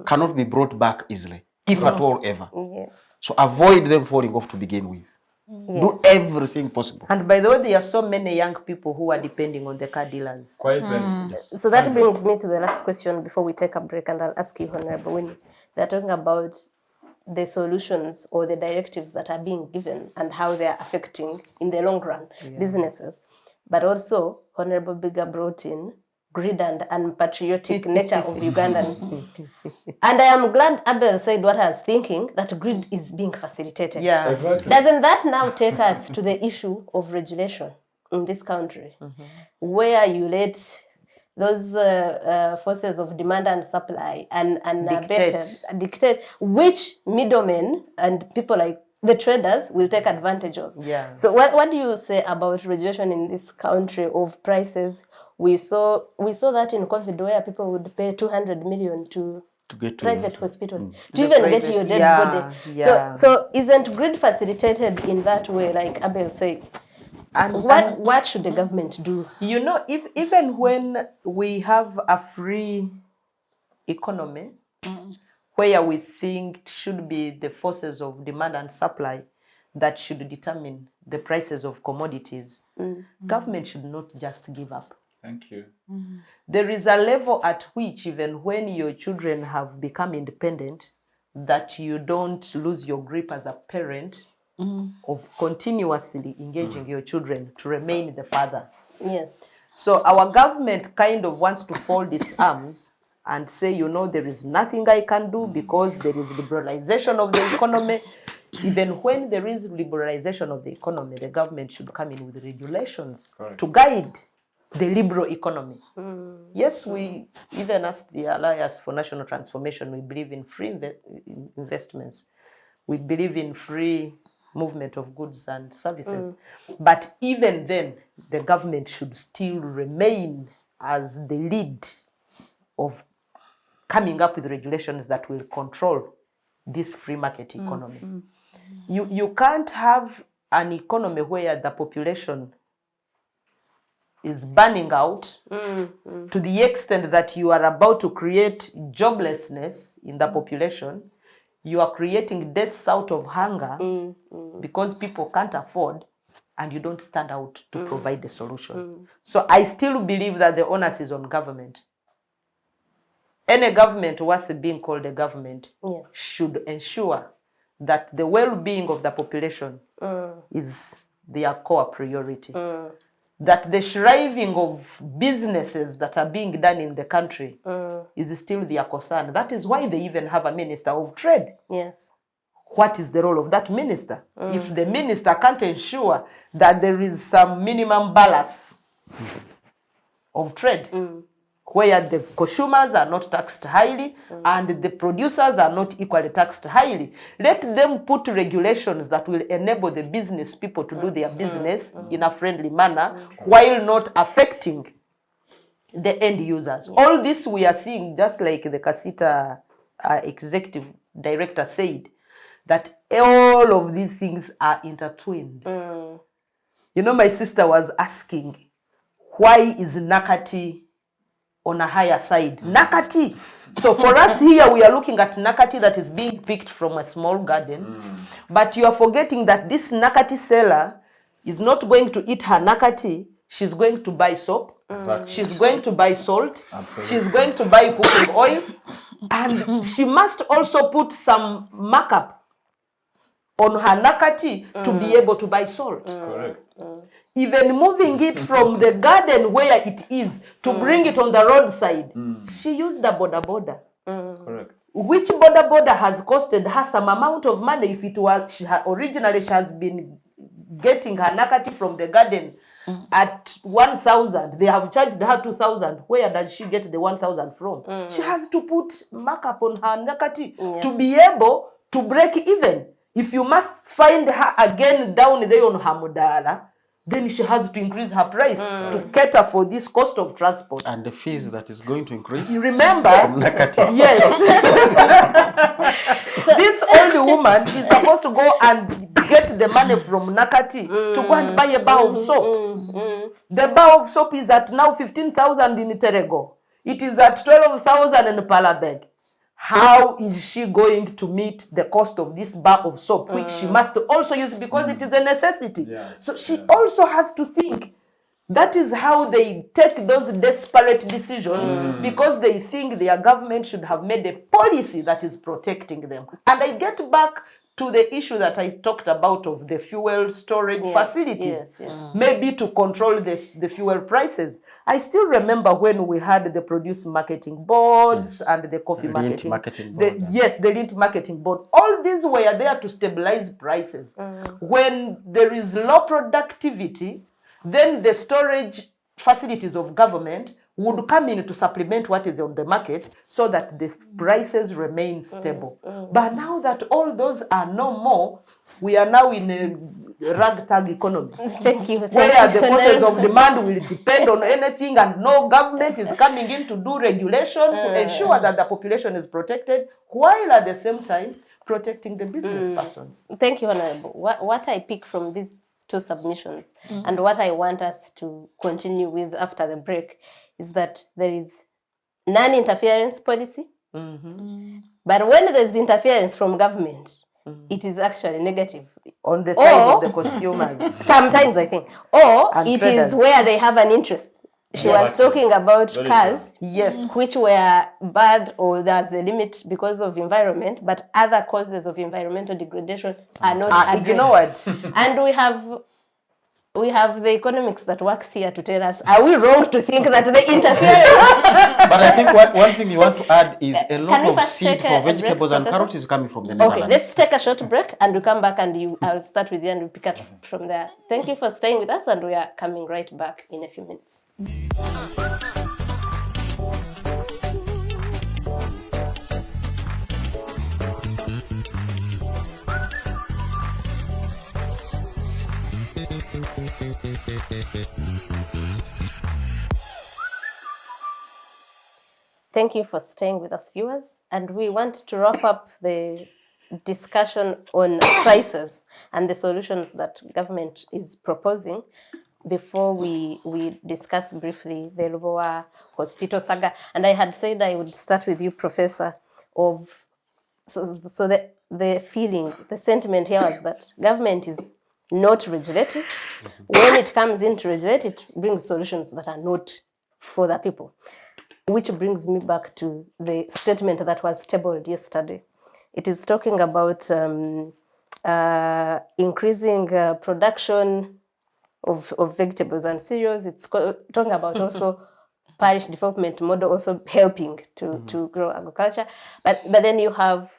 cannot be brought back easily, if at all ever. Yes. So avoid them falling off to begin with. Do everything possible. And by the way, there are so many young people who are depending on the car dealers. Quite very. So that brings me to the last question before we take a break, and I'll ask you, Honourable Winnie. They're talking about the solutions or the directives that are being given and how they are affecting in the long run businesses. But also, Honourable Obigah brought in greed and unpatriotic nature of Ugandans. And I am glad Abel said what I was thinking, that greed is being facilitated. Yeah. Exactly. Doesn't that now take us to the issue of regulation in this country, where you let those forces of demand and supply and dictate which middlemen and people like the traders will take advantage of? Yeah. So what do you say about regulation in this country of prices? We saw that in COVID, where people would pay 200 million to get to private hospitals to The even private- get your dead body. yeah. So isn't greed facilitated in that way, like Abel said? And What should the government do? you know, even when we have a free economy, where we think it should be the forces of demand and supply that should determine the prices of commodities, government should not just give up. Thank you. There is a level at which, even when your children have become independent, that you don't lose your grip as a parent of continuously engaging your children to remain the father. Yes. So our government kind of wants to fold its arms and say, you know, there is nothing I can do because there is liberalization of the economy. Even when there is liberalization of the economy, the government should come in with regulations to guide the liberal economy. Yes, we even asked the Alliance for National Transformation, we believe in free investments. We believe in free movement of goods and services. But even then, the government should still remain as the lead of coming up with regulations that will control this free market economy. You can't have an economy where the population is burning out to the extent that you are about to create joblessness in the population. You are creating deaths out of hunger because people can't afford, and you don't stand out to provide the solution. So I still believe that the onus is on government. Any government worth being called a government should ensure that the well-being of the population is their core priority. That the shriving of businesses that are being done in the country is still their concern. That is why they even have a minister of trade. Yes. What is the role of that minister? If the minister can't ensure that there is some minimum balance of trade, where the consumers are not taxed highly and the producers are not equally taxed highly, let them put regulations that will enable the business people to do their business in a friendly manner while not affecting the end users. All this we are seeing, just like the KACITA executive director said, that all of these things are intertwined. You know, my sister was asking, why is Nakati on a higher side? Nakati. So for us here, we are looking at Nakati that is being picked from a small garden. But you are forgetting that this Nakati seller is not going to eat her Nakati. She's going to buy soap. Exactly. She's going to buy salt. Absolutely. She's going to buy cooking oil. And she must also put some markup on her Nakati to be able to buy salt. Correct. Even moving it from the garden where it is to bring it on the roadside, she used a boda. Correct. Which boda has costed her some amount of money. If it was originally she has been getting her Nakati from the garden at 1,000, they have charged her 2,000. Where does she get the 1,000 from? She has to put markup on her Nakati to be able to break even. If you must find her again down there on her Mudala, then she has to increase her price to cater for this cost of transport. And the fees that is going to increase. You remember? Nakati. Yes. This old woman is supposed to go and get the money from Nakati to go and buy a bar of soap. The bar of soap is at now 15,000 in Terego. It is at 12,000 in Palabeg. How is she going to meet the cost of this bar of soap, which she must also use because it is a necessity? Yes, So she also has to think. That is how they take those desperate decisions because they think their government should have made a policy that is protecting them. And I get back to the issue that I talked about of the fuel storage facilities, maybe to control the fuel prices. I still remember when we had the produce marketing boards and the coffee marketing board. Yes, the lint marketing board. All these were there to stabilize prices. When there is low productivity, then the storage facilities of government would come in to supplement what is on the market so that the prices remain stable. But now that all those are no more, we are now in a ragtag economy. Thank you. Where the forces of demand will depend on anything and no government is coming in to do regulation to ensure that the population is protected, while at the same time protecting the business persons. Thank you, Honourable. What I pick from these two submissions and what I want us to continue with after the break is that there is non-interference policy, but when there's interference from government, it is actually negative. On the side of the consumers. Sometimes I think. Or And it traders. is where they have an interest. She was Exactly. talking about Very cars, Yes. which were bad or there's a limit because of environment, but other causes of environmental degradation are not addressed. Ignored. And we have the economics that works here to tell us, are we wrong to think that the interference? But I think one thing you want to add is a Can lot we of first seed take a for break, vegetables and Professor? carrots is coming from the Okay, Netherlands. let's take a short break and we come back and I'll start with you and we'll pick up from there. Thank you for staying with us and we are coming right back in a few minutes. Thank you for staying with us, viewers. And we want to wrap up the discussion on prices and the solutions that government is proposing before we discuss briefly the Lubowa Hospital saga. And I had said I would start with you, Professor, of so the feeling, the sentiment here was that government is not regulative. When it comes in to regulate, it brings solutions that are not for the people. Which brings me back to the statement that was tabled yesterday. It is talking about increasing production of vegetables and cereals. It's talking about also parish development model also helping to grow agriculture. But then you have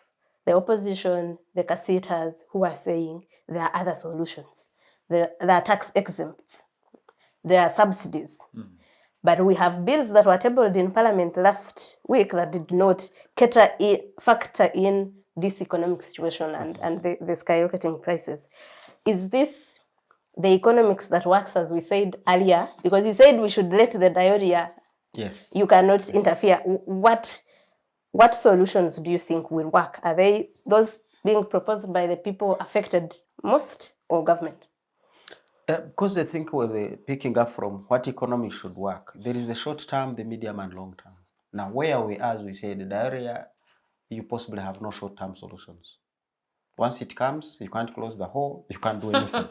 the opposition, the KACITAs, who are saying there are other solutions. There are tax exempts. There are subsidies. But we have bills that were tabled in Parliament last week that did not factor in this economic situation and the skyrocketing prices. Is this the economics that works as we said earlier? Because you said we should let the diarrhea. Yes. You cannot interfere. What solutions do you think will work? Are they those being proposed by the people affected most or government? Because I think we're picking up from what economy should work. There is the short term, the medium, and long term. Now, where we are, as we said, the diarrhea, you possibly have no short term solutions. Once it comes, you can't close the hole, you can't do anything.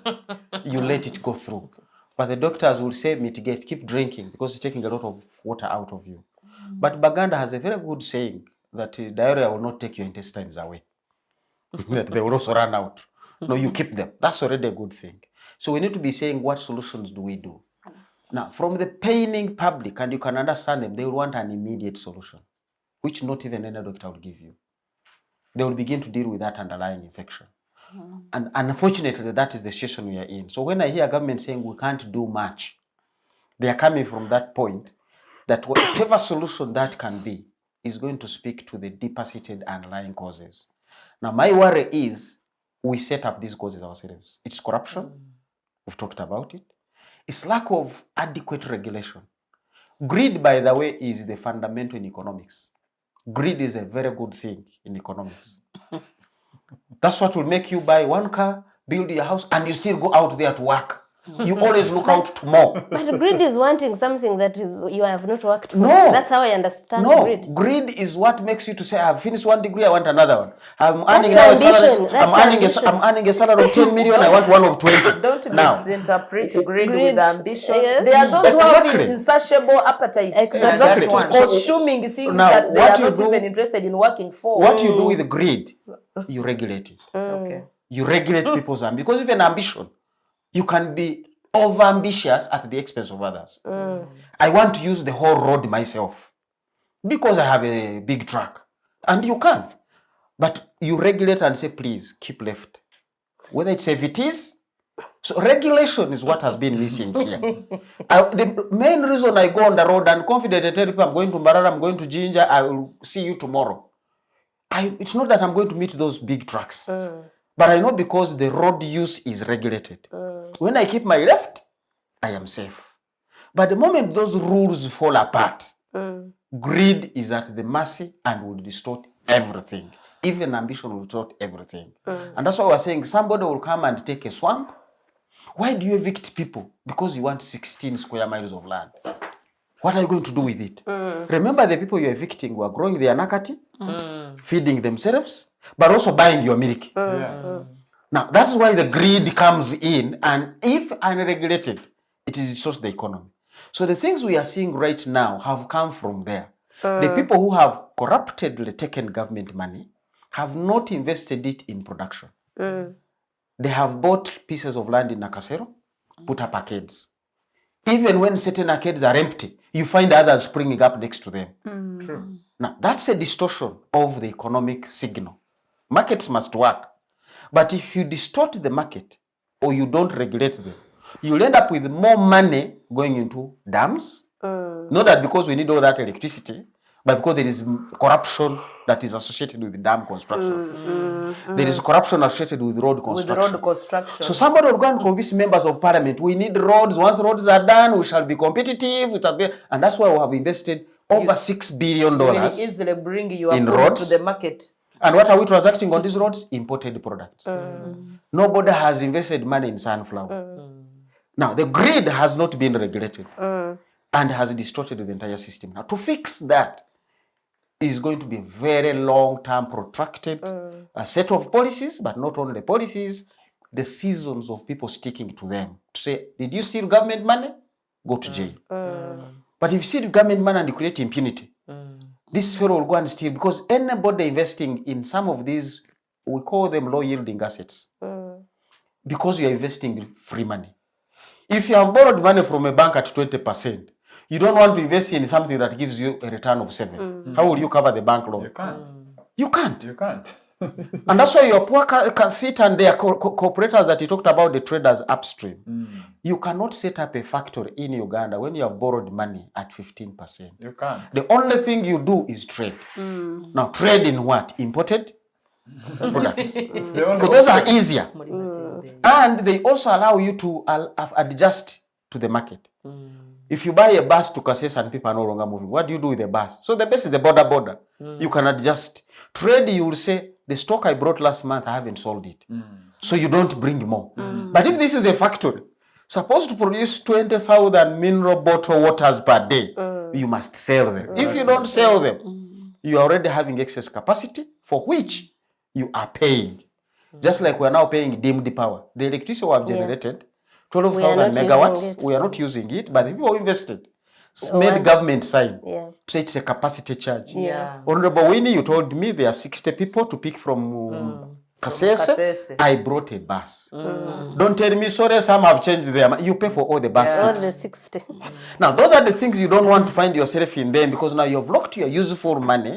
You let it go through. But the doctors will say mitigate, keep drinking, because it's taking a lot of water out of you. But Baganda has a very good saying that diarrhea will not take your intestines away. That they will also run out. No, you keep them. That's already a good thing. So we need to be saying, what solutions do we do? Now, from the paying public, and you can understand them, they will want an immediate solution, which not even any doctor will give you. They will begin to deal with that underlying infection. And unfortunately, that is the situation we are in. So when I hear government saying we can't do much, they are coming from that point that whatever solution that can be is going to speak to the deeper-seated underlying causes. Now, my worry is we set up these causes ourselves. It's corruption. We've talked about it. It's lack of adequate regulation. Greed, by the way, is the fundamental in economics. Greed is a very good thing in economics. That's what will make you buy one car, build your house, and you still go out there to work. You always look out to more. But greed is wanting something that is you have not worked for. No. That's how I understand greed. Greed is what makes you to say, I've finished 1 degree, I want another one. I'm earning That's now a salary. ambition. That's I'm earning a salary of 10 million, I want one of 20. Don't Now, misinterpret greed Greed, with ambition. yes. There are those who have Exactly. insatiable appetite. Exactly. Consuming things Now, that they what are you not do- even interested in working for. what you do with greed, you regulate it. Okay. You regulate people's ambition. Because even ambition, you can be over-ambitious at the expense of others. I want to use the whole road myself because I have a big truck. And you can. But you regulate and say, please, keep left. Whether it's FTs. So regulation is what has been missing here. The main reason I go on the road and confident, I tell people I'm going to Mbarara, I'm going to Jinja, I will see you tomorrow. It's not that I'm going to meet those big trucks. But I know because the road use is regulated. When I keep my left, I am safe. But the moment those rules fall apart, greed is at the mercy and will distort everything. Even ambition will distort everything. And that's why we're saying somebody will come and take a swamp. Why do you evict people? Because you want 16 square miles of land. What are you going to do with it? Remember, the people you're evicting were growing their nakati, feeding themselves, but also buying your milk. Yes. Now, that's why the greed comes in, and if unregulated, it distorts the economy. So the things we are seeing right now have come from there. The people who have corruptedly taken government money have not invested it in production. They have bought pieces of land in Nakasero, put up arcades. Even when certain arcades are empty, you find others springing up next to them. True. Now, that's a distortion of the economic signal. Markets must work. But if you distort the market or you don't regulate them, you'll end up with more money going into dams. Not that because we need all that electricity, but because there is corruption that is associated with dam construction. There is corruption associated with road construction. With road construction. So somebody will go and convince members of parliament, we need roads. Once the roads are done, we shall be competitive. And that's why we have invested over $6 billion Will easily bring your in food roads. to the market. And what are we transacting on these roads? Imported products. Nobody has invested money in sunflower. Now, the grid has not been regulated and has distorted the entire system. Now, to fix that is going to be very long-term, protracted set of policies, but not only the policies, the seasons of people sticking to them. To say, did you steal government money? Go to jail. But if you steal government money and you create impunity, this fellow will go and steal, because anybody investing in some of these, we call them low-yielding assets, because you are investing free money. If you have borrowed money from a bank at 20%, you don't want to invest in something that gives you a return of 7%. How will you cover the bank loan? You can't. You can't. You can't. And that's why your poor KACITA and their cooperators that you talked about, the traders upstream. You cannot set up a factory in Uganda when you have borrowed money at 15%. You can't. The only thing you do is trade. Now, trade in what? Imported products. Because those are easier. And they also allow you to adjust to the market. If you buy a bus to Kasese and people are no longer moving, what do you do with the bus? So the best is the border. You can adjust. Trade, you will say, the stock I brought last month, I haven't sold it. So you don't bring more. But if this is a factory, supposed to produce 20,000 mineral bottled waters per day, you must sell them. If you don't sell them, you are already having excess capacity for which you are paying. Just like we are now paying deemed power. The electricity we have generated, 12,000 megawatts, we are not using it, but the people who invested made government sign. So it's a capacity charge. Honourable Winnie, you told me there are 60 people to pick from Kasese. I brought a bus. Don't tell me, sorry, some have changed their mind. You pay for all the buses. All the 60. Now, those are the things you don't want to find yourself in them, because now you've locked your useful money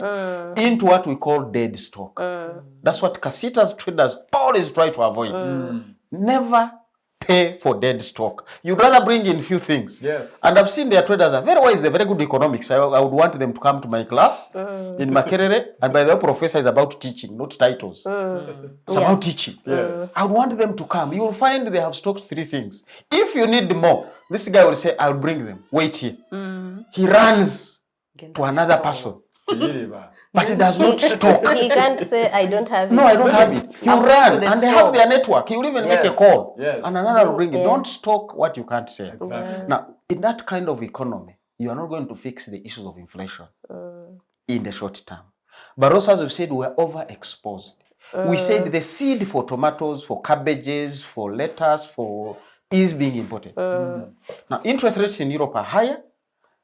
into what we call dead stock. That's what KACITA's traders always try to avoid. Never pay for dead stock. You'd rather bring in few things. Yes. And I've seen their traders are very wise, they're very good economics. I would want them to come to my class in Makerere. And by the way, professor is about teaching, not titles. It's about teaching. Yes. I would want them to come. You will find they have stocked 3 things. If you need more, this guy will say, I'll bring them. Wait here. He runs to another person. But he does not stock. He can't say, I don't have it. No, I don't have it. He will run, and they have their network. He will even make a call, Yes. and another will bring it. Yeah. Don't stock what you can't sell. Exactly. Now, in that kind of economy, you are not going to fix the issues of inflation in the short term. But also, as we said, we are overexposed. We said the seed for tomatoes, for cabbages, for lettuce, is being imported. Now, interest rates in Europe are higher.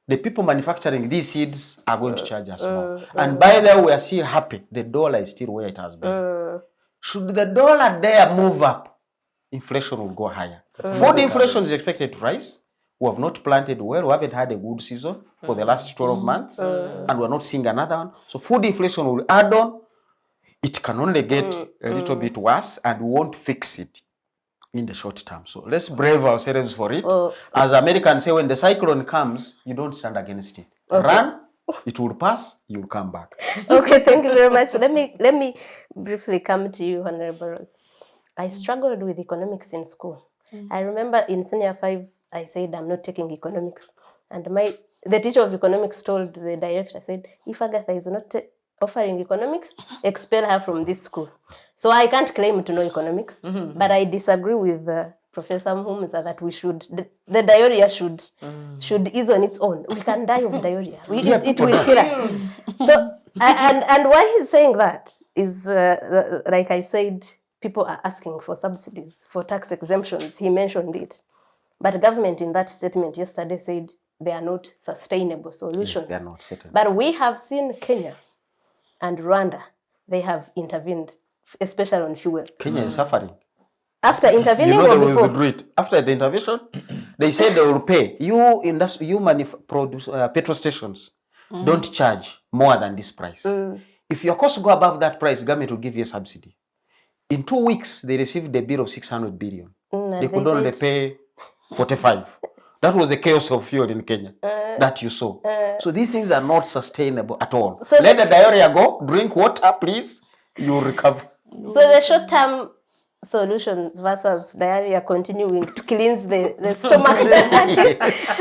The people manufacturing these seeds are going to charge us more. And by the way, we are still happy. The dollar is still where it has been. Should the dollar there move up, inflation will go higher. Food inflation is expected to rise. We have not planted well. We haven't had a good season for the last 12 months. And we're not seeing another one. So food inflation will add on. It can only get a little bit worse, and we won't fix it in the short term. So let's brave ourselves for it. As Americans say, when the cyclone comes, you don't stand against it. Run, it will pass, you'll come back. Okay, thank you very much. Let me briefly come to you, Honourable Rose. I struggled with economics in school. I remember in senior 5, I said I'm not taking economics. And the teacher of economics told the director, said, if Agatha is not offering economics, expel her from this school. So I can't claim to know economics, but I disagree with Professor Muhumuza that we should, the diarrhea should ease on its own. We can die of diarrhea. It will kill us. So, and why he's saying that is, like I said, people are asking for subsidies, for tax exemptions. He mentioned it. But the government in that statement yesterday said they are not sustainable solutions. Yes, they are not certain. But we have seen Kenya and Rwanda, they have intervened, especially on fuel. Kenya is suffering. After intervening, You know, or they before? will withdraw it. After the intervention, they said they will pay. You produce petrol stations, don't charge more than this price. If your costs go above that price, government will give you a subsidy. In 2 weeks, they received a bill of 600 billion. They could only pay 45. That was the chaos of fuel in Kenya that you saw. So these things are not sustainable at all. So let the diarrhea go, drink water, please, you will recover. So the short term solutions versus diarrhea continuing to cleanse the stomach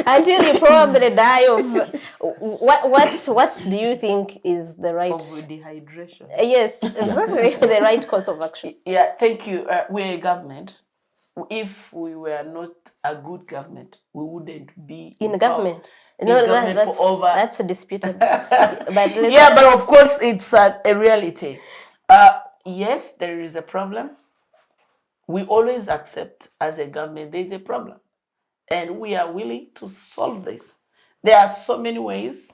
until you probably die of what do you think is the right Of dehydration. yes, exactly, the right course of action? Yeah, thank you. We're a government. If we were not a good government, we wouldn't be In power. government. In No, government that's for over. that's disputed. But let's, Yeah, but of course it's a reality. Yes, there is a problem. We always accept as a government there is a problem, and we are willing to solve this. There are so many ways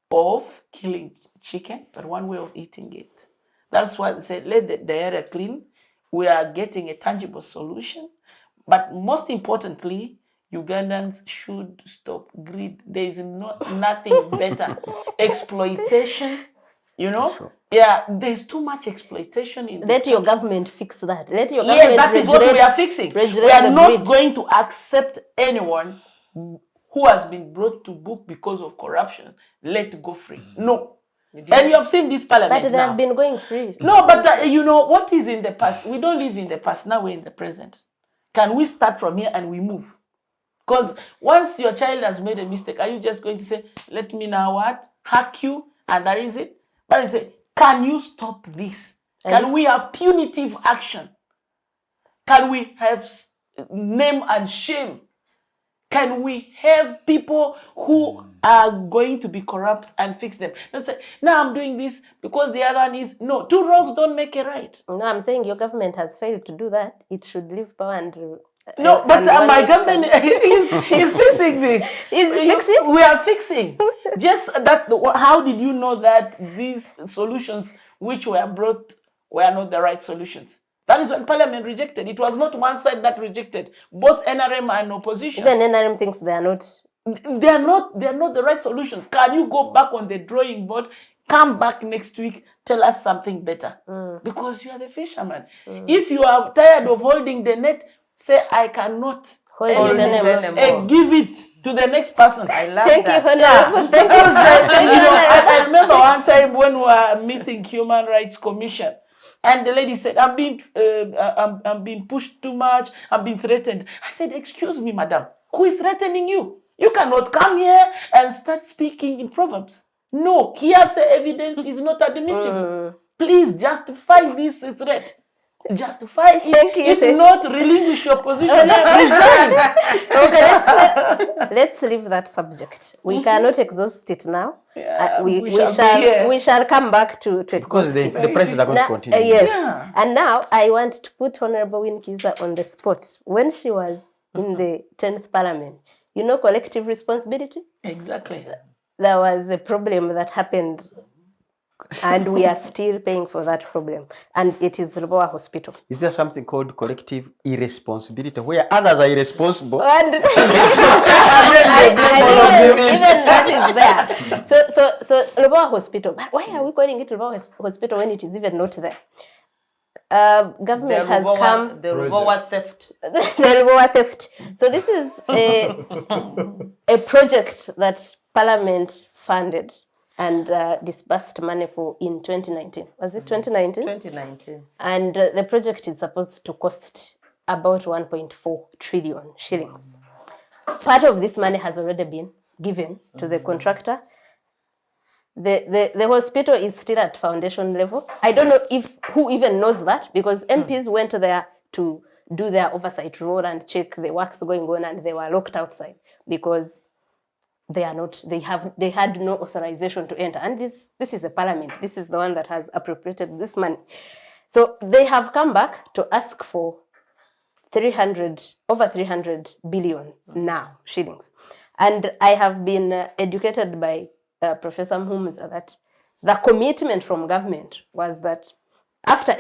of killing chicken, but one way of eating it. That's why they said let the area clean. We are getting a tangible solution, but most importantly, Ugandans should stop greed. There is nothing better. Exploitation, you know? Sure. Yeah, there's too much exploitation in this let your country. government fix that. Let your Yes, government that is what we regulate- are fixing. We regulate are the not greed. going to accept anyone who has been brought to book because of corruption. Let go free. No. And you have seen this parliament But they now. have been going free. No, but you know what is in the past? We don't live in the past. Now we're in the present. Can we start from here and we move? Because once your child has made a mistake, are you just going to say, "Let me now what hack you," and that is it? But I say, can you stop this? Can we have punitive action? Can we have name and shame? Can we have people who are going to be corrupt and fix them? Don't say, "No, I'm doing this because the other one is." No, two wrongs don't make a right. No, I'm saying your government has failed to do that. It should leave power and No, but and my one government is fixing this. Is fixing? We are fixing. Just that. How did you know that these solutions which were brought were not the right solutions? That is when Parliament rejected. It was not one side that rejected. Both NRM and opposition. Even NRM thinks they are not. They are not the right solutions. Can you go back on the drawing board? Come back next week. Tell us something better. Because you are the fisherman. If you are tired of holding the net, say, "I cannot Hold it anymore." and give it to the next person." I love Thank that. you, Honourable. Because I remember one time when we were meeting Human Rights Commission, and the lady said, I'm being pushed too much. I'm being threatened." I said, "Excuse me, madam. Who is threatening you? You cannot come here and start speaking in proverbs. No, hearsay evidence is not admissible. Please justify this threat. Justify it. Thank you. If not, relinquish your position. Resign." Let's leave that subject. We cannot exhaust it now. Yeah, we shall be here. we shall come back to Because exhaust the it. prices are going to Now, continue. yes. Yeah. And now I want to put Honourable Winnie Kiiza on the spot. When she was in the 10th Parliament, you know, collective responsibility? Exactly. There was a problem that happened, and we are still paying for that problem. And it is Lubowa Hospital. Is there something called collective irresponsibility where others are irresponsible? And, even that is there. So Lubowa Hospital. But why are we calling it Lubowa Hospital when it is even not there? Government has come. The Lubowa theft. The Lubowa theft. So this is a project that Parliament funded and disbursed money for in 2019. Was it 2019? 2019. And the project is supposed to cost about 1.4 trillion shillings. Part of this money has already been given to the contractor. The hospital is still at foundation level. I don't know who even knows that, because MPs went there to do their oversight role and check the works going on, and they were locked outside because they had no authorization to enter. And this is a parliament. This is the one that has appropriated this money. So they have come back to ask for over 300 billion now shillings. And I have been educated by Professor Muhumuza that the commitment from government was that after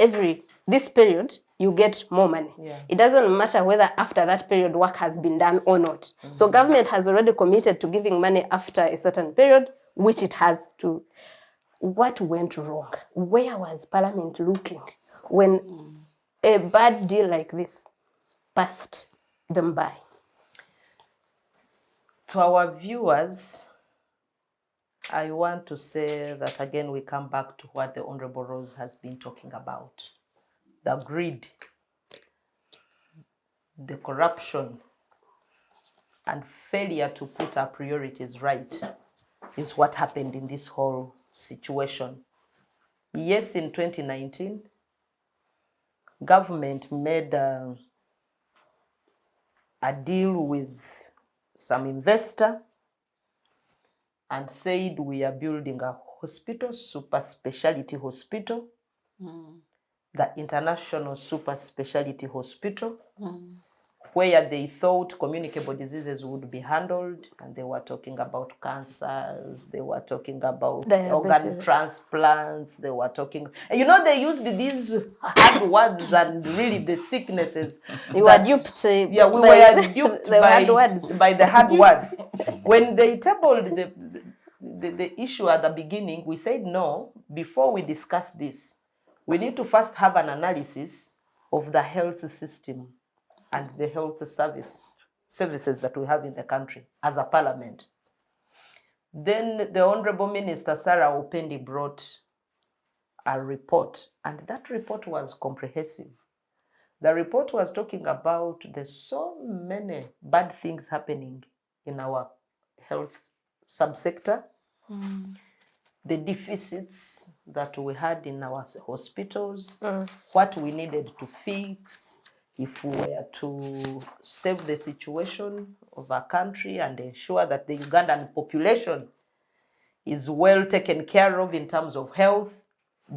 this period, you get more money. Yeah. It doesn't matter whether after that period work has been done or not. So government has already committed to giving money after a certain period, which it has to. What went wrong? Where was Parliament looking when a bad deal like this passed them by? To our viewers, I want to say that again we come back to what the Honourable Rose has been talking about. The greed the corruption and failure to put our priorities right is what happened in this whole situation. Yes, in 2019, government made a deal with some investor and said we are building a hospital, super specialty hospital, the International Super Specialty Hospital, where they thought communicable diseases would be handled, and they were talking about cancers, they were talking about organ Diabetes. transplants, they were talking, they used these hard words and really the sicknesses. You were duped. Yeah, we by were duped the hard words. by the hard words. When they tabled the issue at the beginning, we said, no, before we discuss this, we need to first have an analysis of the health system and the health services that we have in the country as a parliament. Then the Honourable Minister Sarah Opendi brought a report, and that report was comprehensive. The report was talking about there's so many bad things happening in our health subsector, the deficits that we had in our hospitals, what we needed to fix if we were to save the situation of our country and ensure that the Ugandan population is well taken care of in terms of health,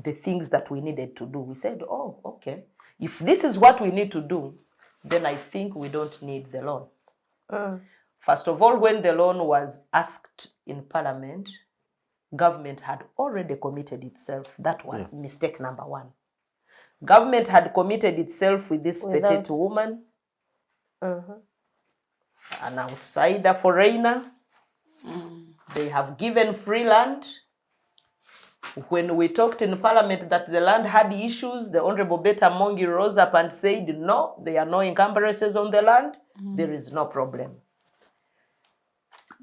the things that we needed to do. We said, oh, okay, if this is what we need to do, then I think we don't need the loan. First of all, when the loan was asked in Parliament, government had already committed itself. That was mistake number one. Government had committed itself with this petite woman, an outsider foreigner. They have given free land. When we talked in Parliament that the land had issues, the Honourable Beta Mongi rose up and said, no, there are no encumbrances on the land. There is no problem.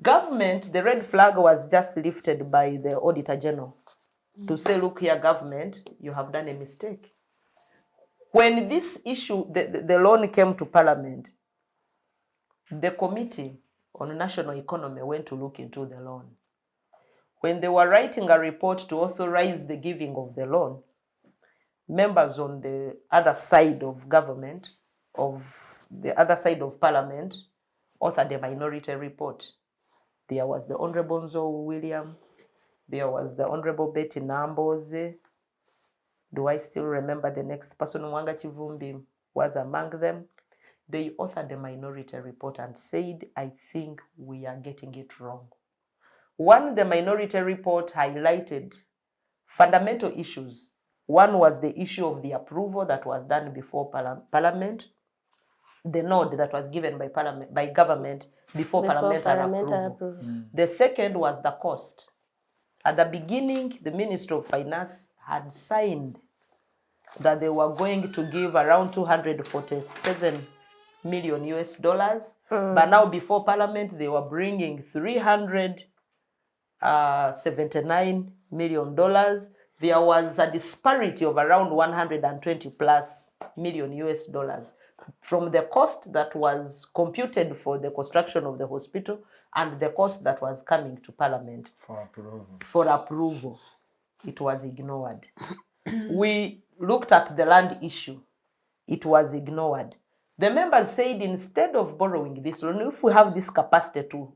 Government, the red flag was just lifted by the Auditor General to say, look here, government, you have done a mistake. When this issue, the loan came to Parliament, the Committee on National Economy went to look into the loan. When they were writing a report to authorize the giving of the loan, members on the other side of government, of the other side of Parliament, authored a minority report. There was the Honourable Nzo William, there was the Honourable Betty Namboze. Do I still remember the next person? Mwanga Chivumbi was among them. They authored a minority report and said, I think we are getting it wrong. One, the minority report highlighted fundamental issues. One was the issue of the approval that was done before Parliament, the nod that was given by government before parliamentary approval. The second was the cost. At the beginning, the Minister of Finance had signed that they were going to give around 247 million US dollars. But now before Parliament, they were bringing 379 million dollars. There was a disparity of around 120 plus million US dollars from the cost that was computed for the construction of the hospital and the cost that was coming to Parliament for approval. It was ignored. We looked at the land issue. It was ignored. The members said, instead of borrowing this loan, if we have this capacity to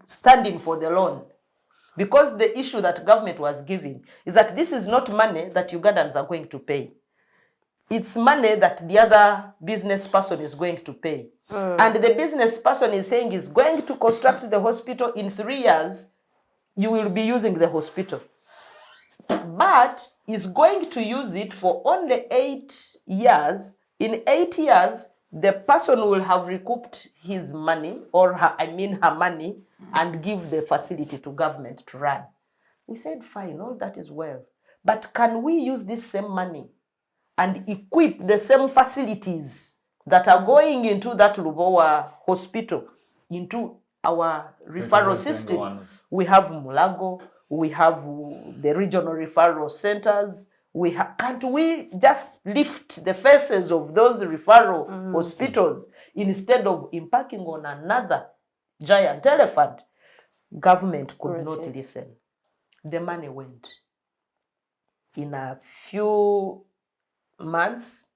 stand in for the loan, because the issue that government was giving is that this is not money that Ugandans are going to pay. It's money that the other business person is going to pay. And the business person is saying is going to construct the hospital in 3 years, you will be using the hospital. But is going to use it for only 8 years. In 8 years, the person will have recouped his money, or her money, and give the facility to government to run. We said, fine, all that is well. But can we use this same money and equip the same facilities that are going into that Lubowa Hospital, into our referral system? We have Mulago, we have the regional referral centers, Can't we just lift the faces of those referral hospitals instead of impacting on another giant elephant? Government could not listen. The money went. In a few months,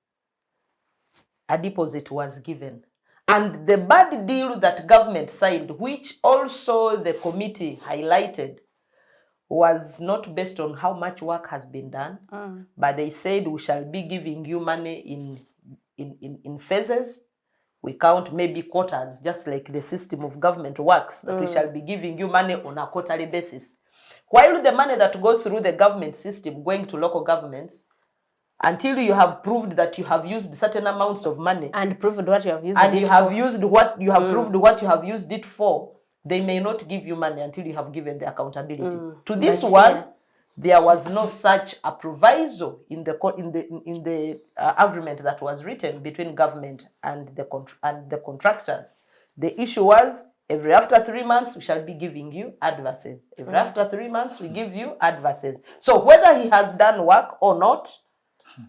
a deposit was given. And the bad deal that government signed, which also the committee highlighted, was not based on how much work has been done, but they said we shall be giving you money in phases. We count maybe quarters, just like the system of government works, that we shall be giving you money on a quarterly basis. While the money that goes through the government system going to local governments, until you have proved that you have used certain amounts of money And proved what you have used and it you for. have used what you have proved what you have used it for, they may not give you money until you have given the accountability. To this But one, here- there was no such a proviso in the agreement that was written between government and the contractors. The issue was, every after 3 months we shall be giving you advances. Every after 3 months we give you advances. So whether he has done work or not,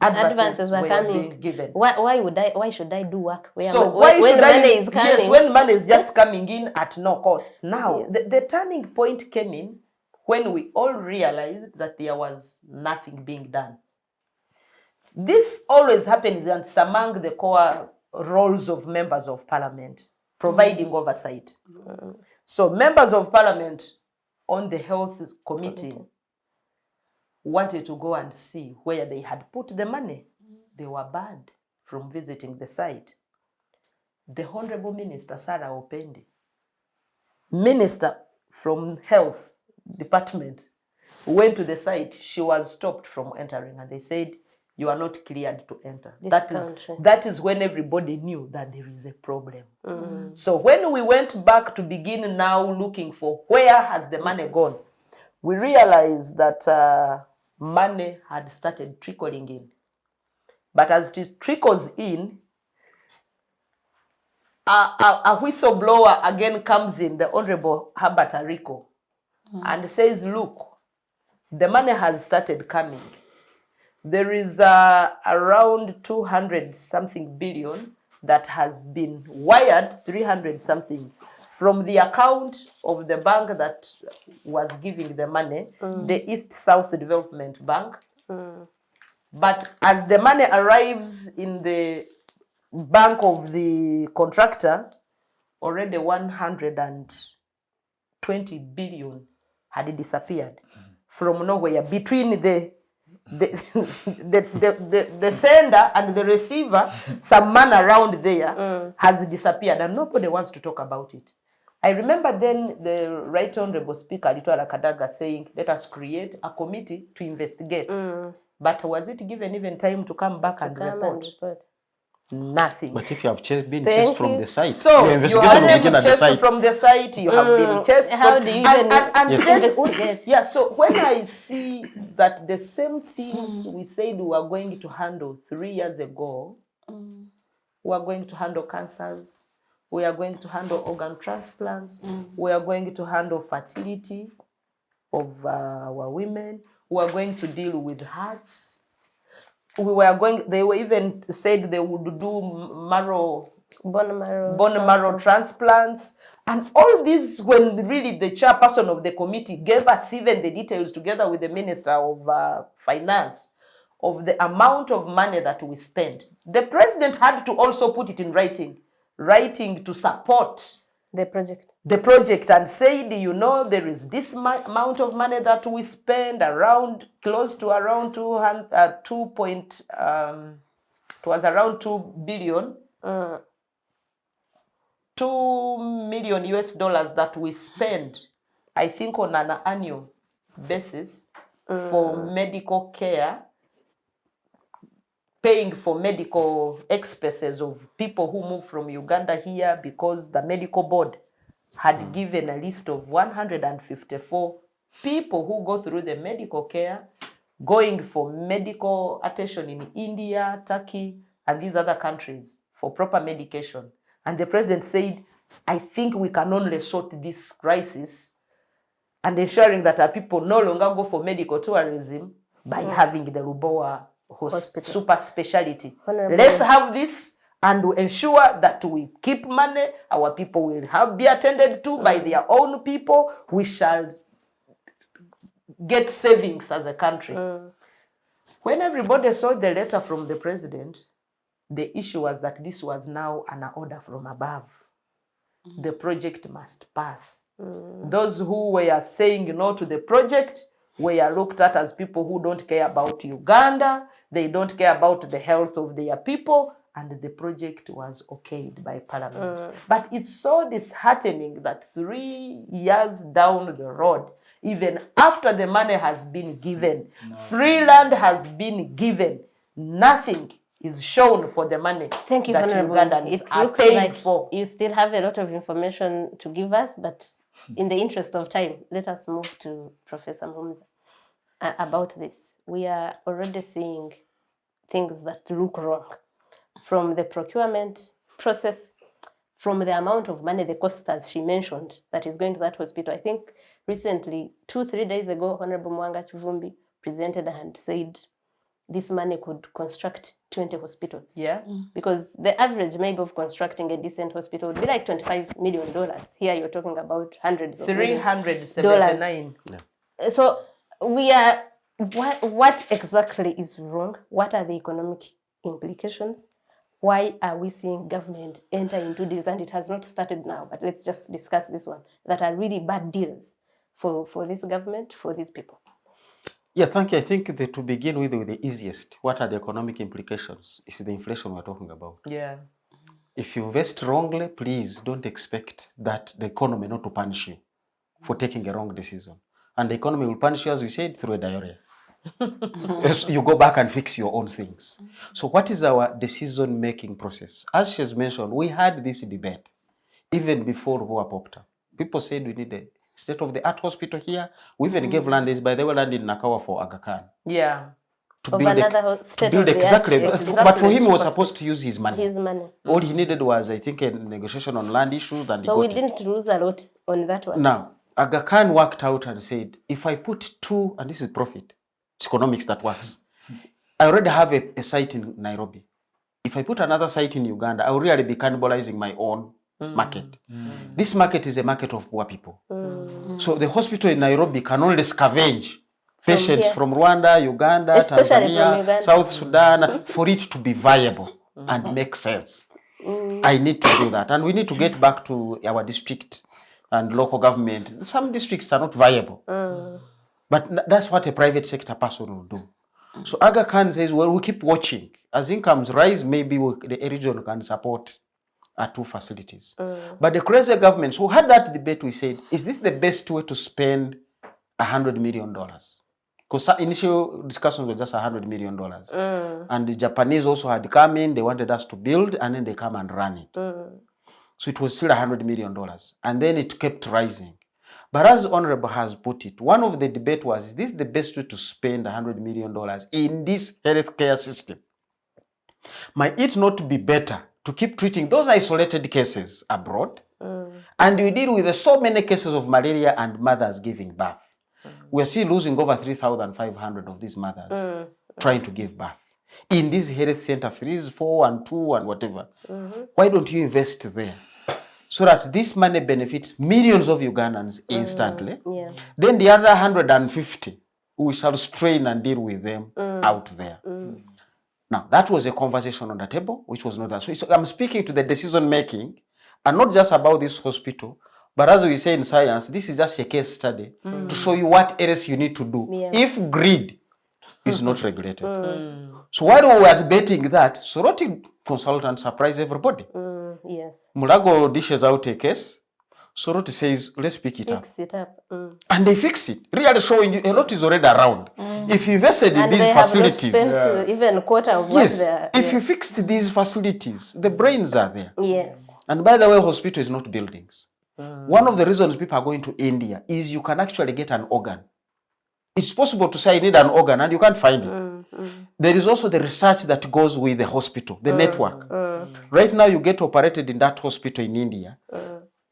advances Advances are were coming. being given. Why should I do work where So when money is coming? Yes, when money is just coming in at no cost. Now, Yes. the turning point came in when we all realized that there was nothing being done. This always happens, and it's among the core roles of members of parliament, providing oversight. So members of parliament on the health committee wanted to go and see where they had put the money. They were banned from visiting the site. The Honourable Minister, Sarah Opendi, Minister from Health Department, went to the site. She was stopped from entering, and they said, you are not cleared to enter. That is when everybody knew that there is a problem. So when we went back to begin now looking for where has the money gone, we realized that money had started trickling in. But as it trickles in, a whistleblower again comes in, the Honourable Herbert Terego, and says, look, the money has started coming. There is around 200 something billion that has been wired, 300 something, from the account of the bank that was giving the money, the East South Development Bank. But as the money arrives in the bank of the contractor, already 120 billion had disappeared from nowhere. Between the sender and the receiver, some man around there has disappeared, and nobody wants to talk about it. I remember then the Right Honourable Speaker Atuhaire Kadaga saying, let us create a committee to investigate. But was it given even time to come back and report? Nothing. But if you have been Thank chased from you. the site, So your you investigation have will begin been at the chased site. from the site, you have been chased How from, do you even then investigate? yeah, so when I see that the same things we said we were going to handle 3 years ago, we are going to handle cancers, we are going to handle organ transplants, we are going to handle fertility of our women, we are going to deal with hearts. They were even said they would do Bone marrow transplants. And all this, when really the chairperson of the committee gave us even the details together with the Minister of Finance of the amount of money that we spend. The president had to also put it in writing to support the project. And said, you know, there is this amount of money that we spend, close to around 2 billion, $2 million that we spend, I think, on an annual basis for medical care, paying for medical expenses of people who move from Uganda here, because the medical board had given a list of 154 people who go through the medical care, going for medical attention in India, Turkey, and these other countries for proper medication. And the president said, I think we can only sort this crisis and ensuring that our people no longer go for medical tourism by having the Lubowa Hospital. super specialty. Honourable. Let's have this and we ensure that we keep money. Our people will be attended to by their own people. We shall get savings as a country. When everybody saw the letter from the president, the issue was that this was now an order from above. The project must pass. Those who were saying no to the project were looked at as people who don't care about Uganda, they don't care about the health of their people, and the project was okayed by Parliament. But it's so disheartening that 3 years down the road, even after the money has been given, free land has been given, nothing is shown for the money Thank you, that Honourable. Ugandans It are looks paying like for. you still have a lot of information to give us, but in the interest of time, let us move to Professor Muhumuza about this. We are already seeing things that look wrong, from the procurement process, from the amount of money, the cost, as she mentioned, that is going to that hospital. I think recently, 2-3 days ago, Honourable Mwanga Chivumbi presented and said this money could construct 20 hospitals. Yeah. Because the average maybe of constructing a decent hospital would be like $25 million. Here you're talking about hundreds of millions. 379. So we are, what exactly is wrong? What are the economic implications? Why are we seeing government enter into deals? And it has not started now, but let's just discuss this one, that are really bad deals for this government, for these people. Yeah, thank you. I think that to begin with the easiest, what are the economic implications? Is the inflation we're talking about. Yeah. If you invest wrongly, please don't expect that the economy not to punish you for taking a wrong decision. And the economy will punish you, as we said, through a diarrhea. Yes, you go back and fix your own things. So what is our decision-making process? As she has mentioned, we had this debate even before Lubowa popped up. People said we need a state-of-the-art hospital here. We even gave land, by the way, land in Nakawa for Aga Khan. Yeah. To Of build another state build of the exactly. art. But for him, he was supposed to use his money. His money. All he needed was, I think, a negotiation on land issues, and So he we got it. didn't lose a lot on that one. Now, Aga Khan worked out and said, if I put two, and this is profit, it's economics that works. I already have a site in Nairobi. If I put another site in Uganda, I will really be cannibalizing my own market. This market is a market of poor people. So the hospital in Nairobi can only scavenge patients here. from Rwanda, Uganda, Especially from Tanzania, Uganda. South Sudan, for it to be viable and make sense. I need to do that. And we need to get back to our district and local government. Some districts are not viable. But that's what a private sector person will do. So Aga Khan says, well, we keep watching. As incomes rise, maybe the region can support our two facilities. But the crazy governments who had that debate, we said, is this the best way to spend $100 million? Because initial discussions were just $100 million. And the Japanese also had come in, they wanted us to build, and then they come and run it. So it was still $100 million. And then it kept rising. But as Honourable has put it, one of the debate was, is this the best way to spend $100 million in this healthcare system? Might it not be better to keep treating those isolated cases abroad? And we deal with so many cases of malaria and mothers giving birth. We're still losing over 3,500 of these mothers trying to give birth. In this health center, 3, 4, and 2, and whatever. Why don't you invest there? So that this money benefits millions of Ugandans instantly. Then the other 150, we shall strain and deal with them out there. Now, that was a conversation on the table, which was not that. So I'm speaking to the decision making, and not just about this hospital, but as we say in science, this is just a case study to show you what else you need to do if greed is not regulated. So while we were debating that, Soroti consultant surprised everybody. Yes. Mulago dishes out a case. Soroti says, let's pick it up. Fix it up. And they fix it, really showing you a lot is already around. If you invested in And these they have facilities, not spent even a quarter of what yes, they're... if you fixed these facilities, the brains are there. Yes. And by the way, hospital is not buildings. One of the reasons people are going to India is you can actually get an organ. It's possible to say I need an organ and you can't find it. There is also the research that goes with the hospital, the network. Right now you get operated in that hospital in India.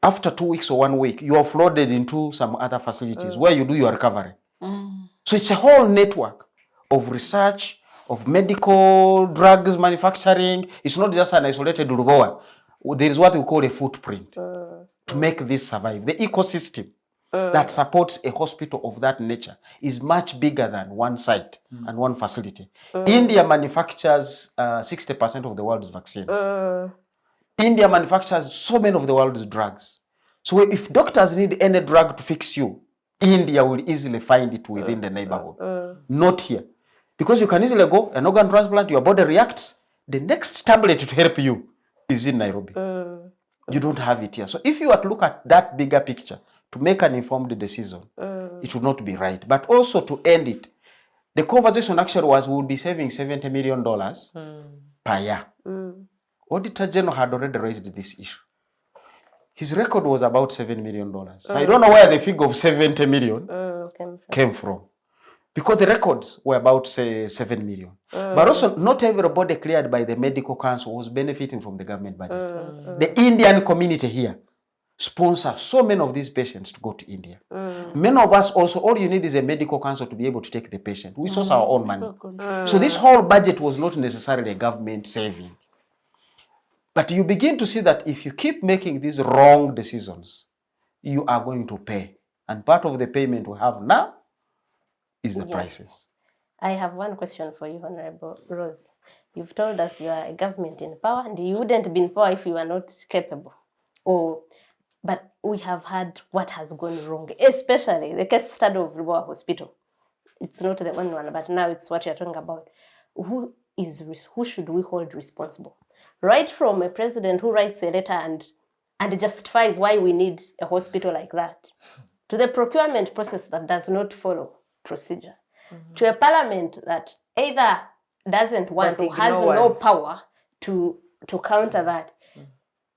After 2 weeks or 1 week, you are flooded into some other facilities where you do your recovery. So it's a whole network of research, of medical drugs manufacturing. It's not just an isolated Lubowa. There is what we call a footprint to make this survive. The ecosystem that supports a hospital of that nature is much bigger than one site and one facility. India manufactures 60% of the world's vaccines. India manufactures so many of the world's drugs. So if doctors need any drug to fix you, India will easily find it within the neighborhood. Not here. Because you can easily go, an organ transplant, your body reacts, the next tablet to help you is in Nairobi. You don't have it here. So if you were to look at that bigger picture, to make an informed decision, it would not be right. But also to end it, the conversation actually was we would be saving $70 million per year. Auditor General had already raised this issue. His record was about $7 million. I don't know where the figure of 70 million came from. Because the records were about, say, 7 million. But also, not everybody cleared by the medical council was benefiting from the government budget. The Indian community here sponsor so many of these patients to go to India. Many of us also, all you need is a medical council to be able to take the patient. We source our own money. So this whole budget was not necessarily a government saving. But you begin to see that if you keep making these wrong decisions, you are going to pay. And part of the payment we have now is the prices. I have one question for you, Honourable Rose. You've told us you are a government in power and you wouldn't be in power if you were not capable. But we have had what has gone wrong, especially the case study of Lubowa Hospital. It's not the only one, but now it's what you're talking about. Who should we hold responsible? Right from a president who writes a letter and justifies why we need a hospital like that, to the procurement process that does not follow procedure, to a parliament that either doesn't want or has no power to counter that.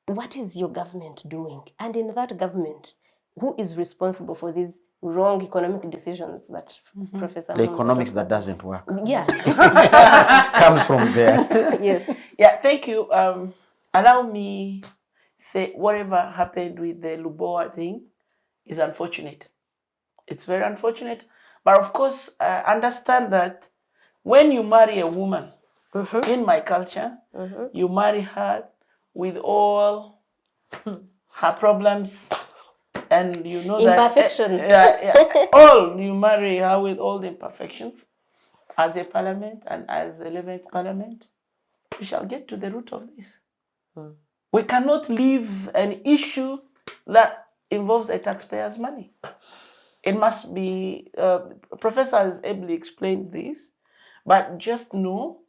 What is your government doing? And in that government, who is responsible for these wrong economic decisions that Professor The economics that doesn't work. Yeah. Comes from there. Yes. Yeah, thank you. Allow me say whatever happened with the Lubowa thing is unfortunate. It's very unfortunate. But of course, understand that when you marry a woman, in my culture, you marry her with all her problems, and you know imperfections. All you marry her with all the imperfections. As a parliament and as 11th parliament, we shall get to the root of this. We cannot leave an issue that involves a taxpayer's money. It must be, Professor has ably explained this, but just know,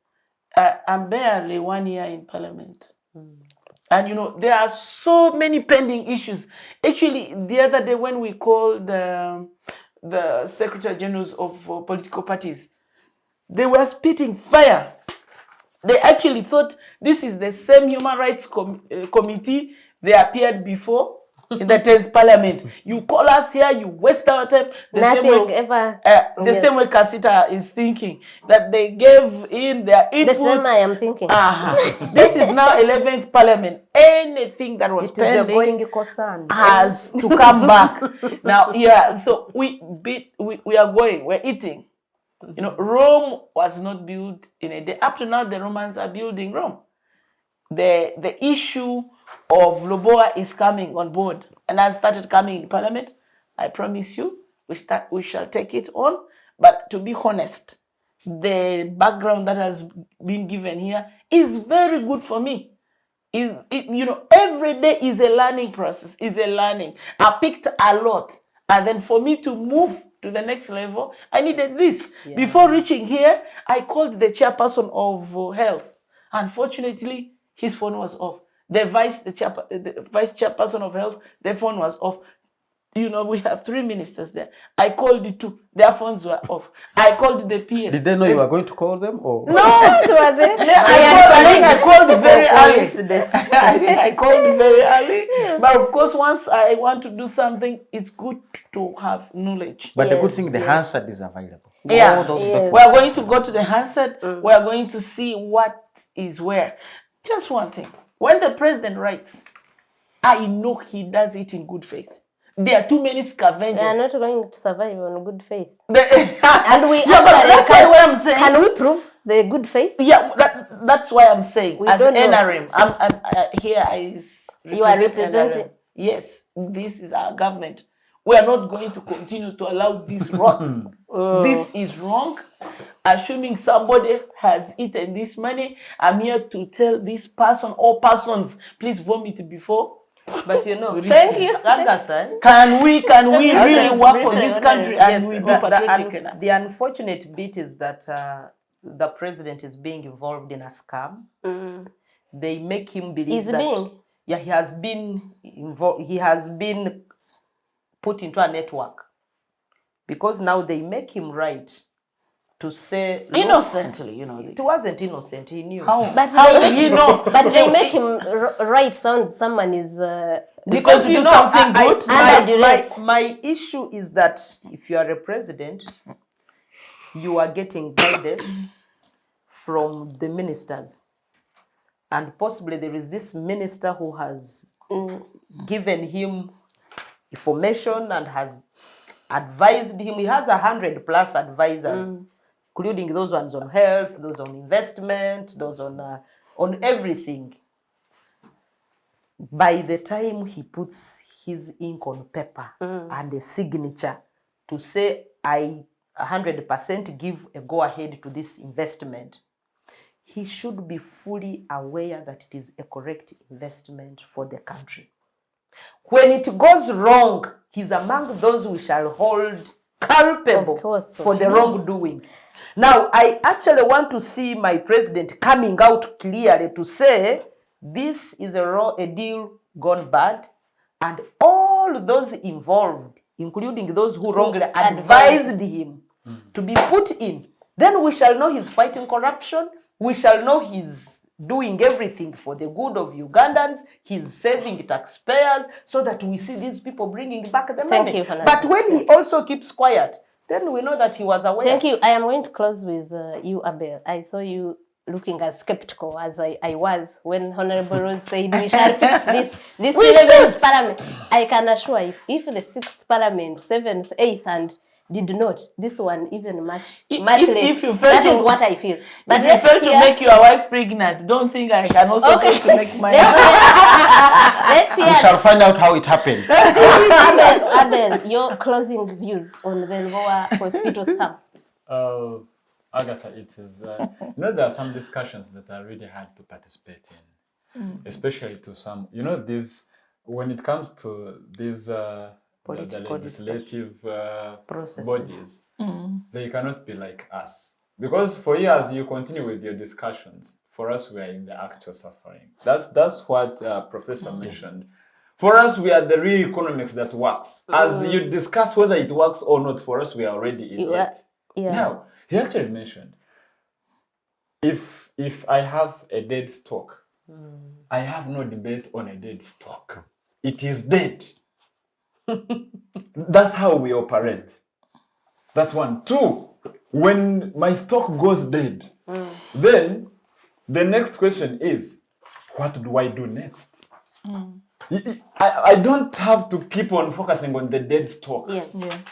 I'm barely 1 year in parliament. And you know, there are so many pending issues. Actually, the other day when we called the Secretary Generals of political parties, they were spitting fire. They actually thought this is the same human rights committee they appeared before in the 10th parliament. You call us here, you waste our time. The same way KACITA is thinking, that they gave in their input. The same I am thinking. This is now 11th parliament. Anything that was pending has to come back. Now, yeah, so we are going, we're eating. You know, Rome was not built in a day. Up to now, the Romans are building Rome. The issue of Lubowa is coming on board and has started coming in parliament. I promise you, we shall take it on. But to be honest, the background that has been given here is very good for me. You know, every day is a learning process, is a learning. I picked a lot. And then for me to move to the next level, I needed this. Yeah. Before reaching here, I called the chairperson of health. Unfortunately, his phone was off. The vice chairperson of health, their phone was off. You know, we have 3 ministers there. I called the 2, their phones were off. I called the PS. Did they know you were going to call them? Or? No, it wasn't. I called very early. I think I called very early. Yes. But of course, once I want to do something, it's good to have knowledge. But the good thing, the Hansard is available. Yeah, we are going to go to the Hansard. We are going to see what is where. Just one thing. When the president writes, I know he does it in good faith. There are too many We are scavengers. not going to survive on good faith. And And we yeah, but that's why what I'm saying. Can we prove the good faith? Yeah, that's why I'm saying We as don't know. NRM, I'm here. You are represent representing- NRM. Yes, this is our government. We are not going to continue to allow this rot. This is wrong. Assuming somebody has eaten this money, I'm here to tell this person or persons, please vomit before. But you know, Thank you. Agatha, Can we really work for Briefly, this country and we be patriotic enough? the unfortunate bit is that the president is being involved in a scam. They make him believe He's that being. yeah, he has been involved. He has been put into a network because now they make him write to say look, Innocently, you know. It This. wasn't innocent. He knew. But How they do you know? But they make him write sound someone is Because you you do know, something good. Under duress. my issue is that if you are a president, you are getting guidance from the ministers. And possibly there is this minister who has given him information and has advised him. He has 100+ advisors, including those ones on health, those on investment, those on everything. By the time he puts his ink on paper and a signature to say, I 100% give a go-ahead to this investment, he should be fully aware that it is a correct investment for the country. When it goes wrong, he's among those we shall hold culpable Of course, for the wrongdoing. Now, I actually want to see my president coming out clearly to say, this is a deal gone bad, and all those involved, including those who wrongly advised him to be put in. Then we shall know he's fighting corruption. We shall know he's doing everything for the good of Ugandans. He's saving taxpayers so that we see these people bringing back the money. you, Honourable. But when he also keeps quiet, then we know that he was aware. Thank you. I am going to close with you, Abel. I saw you looking as skeptical as I was when Honourable Rose said we shall fix this We 11th should. Parliament. I can assure you, if the 6th Parliament, 7th, 8th, and did not, this one even much If- less. if you fail That to- is what I feel. But If you let's fail to hear- make your wife pregnant, don't think I can also fail to make my Let's We hear shall find out how it happened. Abel, your closing views on the Lubowa Hospital scam. Agatha, it is, there are some discussions that are really hard to participate in, especially to some, when it comes to these the Political legislative Processes. bodies, they cannot be like us. Because for you, as you continue with your discussions, for us, we are in the actual suffering. That's what Professor mentioned. For us, we are the real economics that works. As you discuss whether it works or not, for us, we are already in it. Yeah. Now, he actually mentioned, if I have a dead stock, I have no debate on a dead stock. It is dead. That's how we operate. That's one. Two, when my stock goes dead, then the next question is, what do I do next? I don't have to keep on focusing on the dead stock. Yeah.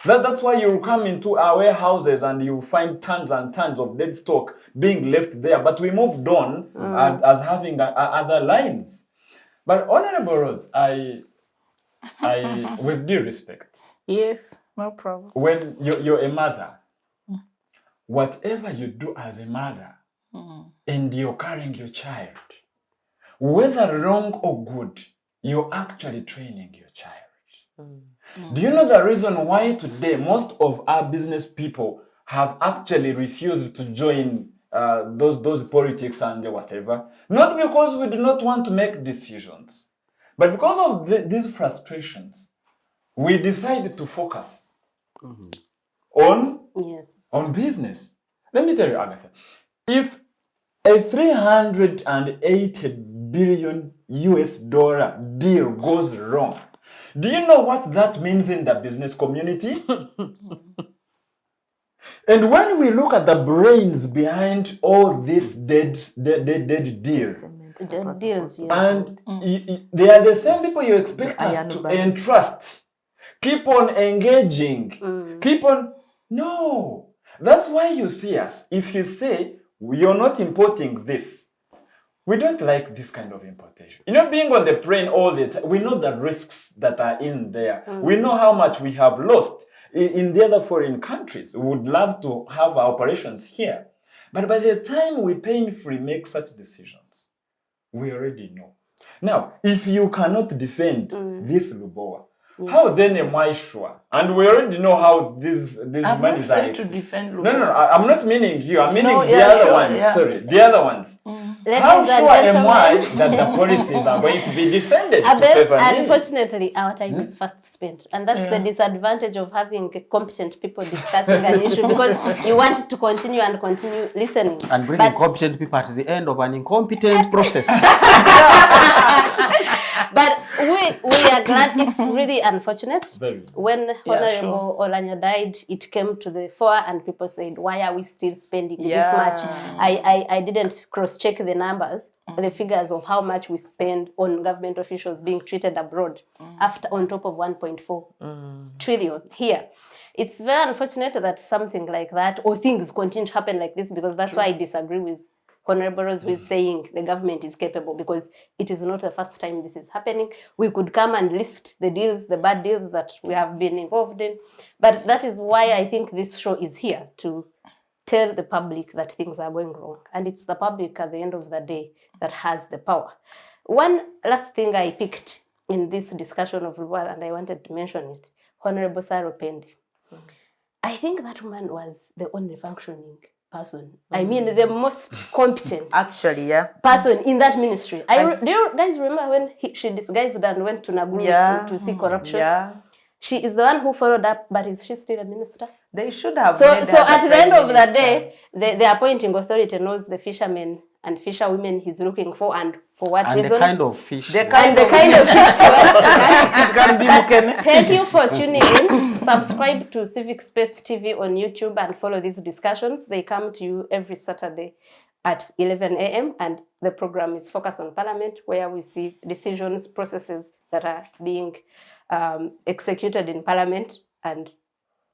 That's why you come into our warehouses and you find tons and tons of dead stock being left there. But we moved on as having other lines. But Honourable Rose, I with due respect, Yes, no problem. when you're a mother, whatever you do as a mother, and you're carrying your child, whether wrong or good, you're actually training your child. Do you know the reason why today most of our business people have actually refused to join those politics and whatever? Not because we do not want to make decisions, but because of these frustrations, we decided to focus on business. Let me tell you, Agatha, if a $380 billion deal goes wrong, do you know what that means in the business community? And when we look at the brains behind all these dead deals, Deals, and they are the same people you expect us to entrust keep on engaging, keep on. No, that's why you see us. If you say you're not importing this, we don't like this kind of importation. You know, being on the plane all the time, we know the risks that are in there. We know how much we have lost in the other foreign countries. We would love to have our operations here. But by the time we painfully make such decisions, we already know. Now, if you cannot defend this Lubowa, how then am I sure? And we already know how these I've not monies are. said to defend Lubowa. No, I'm not meaning you. I'm meaning No, the yeah, other sure, ones. yeah. Sorry, the other ones. How Ladies and sure am I gentlemen. that the policies are going to be defended to Abel, favor me? unfortunately, our time is fast spent. And that's the disadvantage of having competent people discussing an issue, because you want to continue and continue listening. And bringing competent people at the end of an incompetent process. But we are glad. It's really unfortunate. Very. When Yeah, Honourable Olanya died, it came to the fore and people said, why are we still spending this much? I didn't cross-check the numbers, the figures of how much we spend on government officials being treated abroad after on top of 1.4 trillion here. It's very unfortunate that something like that or things continue to happen like this, because that's why I disagree with Honourables with saying the government is capable, because it is not the first time this is happening. We could come and list the deals, the bad deals that we have been involved in. But that is why I think this show is here, to tell the public that things are going wrong. And it's the public at the end of the day that has the power. One last thing I picked in this discussion of Lubowa, and I wanted to mention it, Honourable Saro Pendi. I think that woman was the only functioning person. I mean, the most competent Actually, yeah. person in that ministry. Do you guys remember when she disguised and went to Naguru to see corruption? Yeah. She is the one who followed up, but is she still a minister? They should have. So made her at the end Prime of the Minister. day, the appointing authority knows the fishermen and fisherwomen he's looking for, and for what And reasons. the kind of fish. The And kind the of kind of fish she wants to catch. It can be But Mukene. thank you for tuning in. Subscribe to Civic Space TV on YouTube and follow these discussions. They come to you every Saturday at 11 a.m. and the program is Focus on Parliament, where we see decisions, processes that are being executed in Parliament, and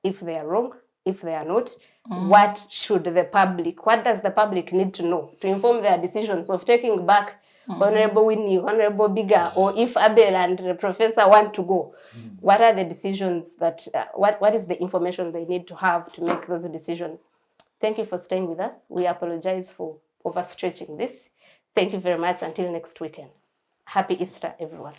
if they are wrong, if they are not, what does the public need to know to inform their decisions of taking back Honourable Winnie, Honourable Obigah, or if Abel and the professor want to go? What are the decisions that, what is the information they need to have to make those decisions? Thank you for staying with us. We apologize for overstretching this. Thank you very much. Until next weekend. Happy Easter, everyone.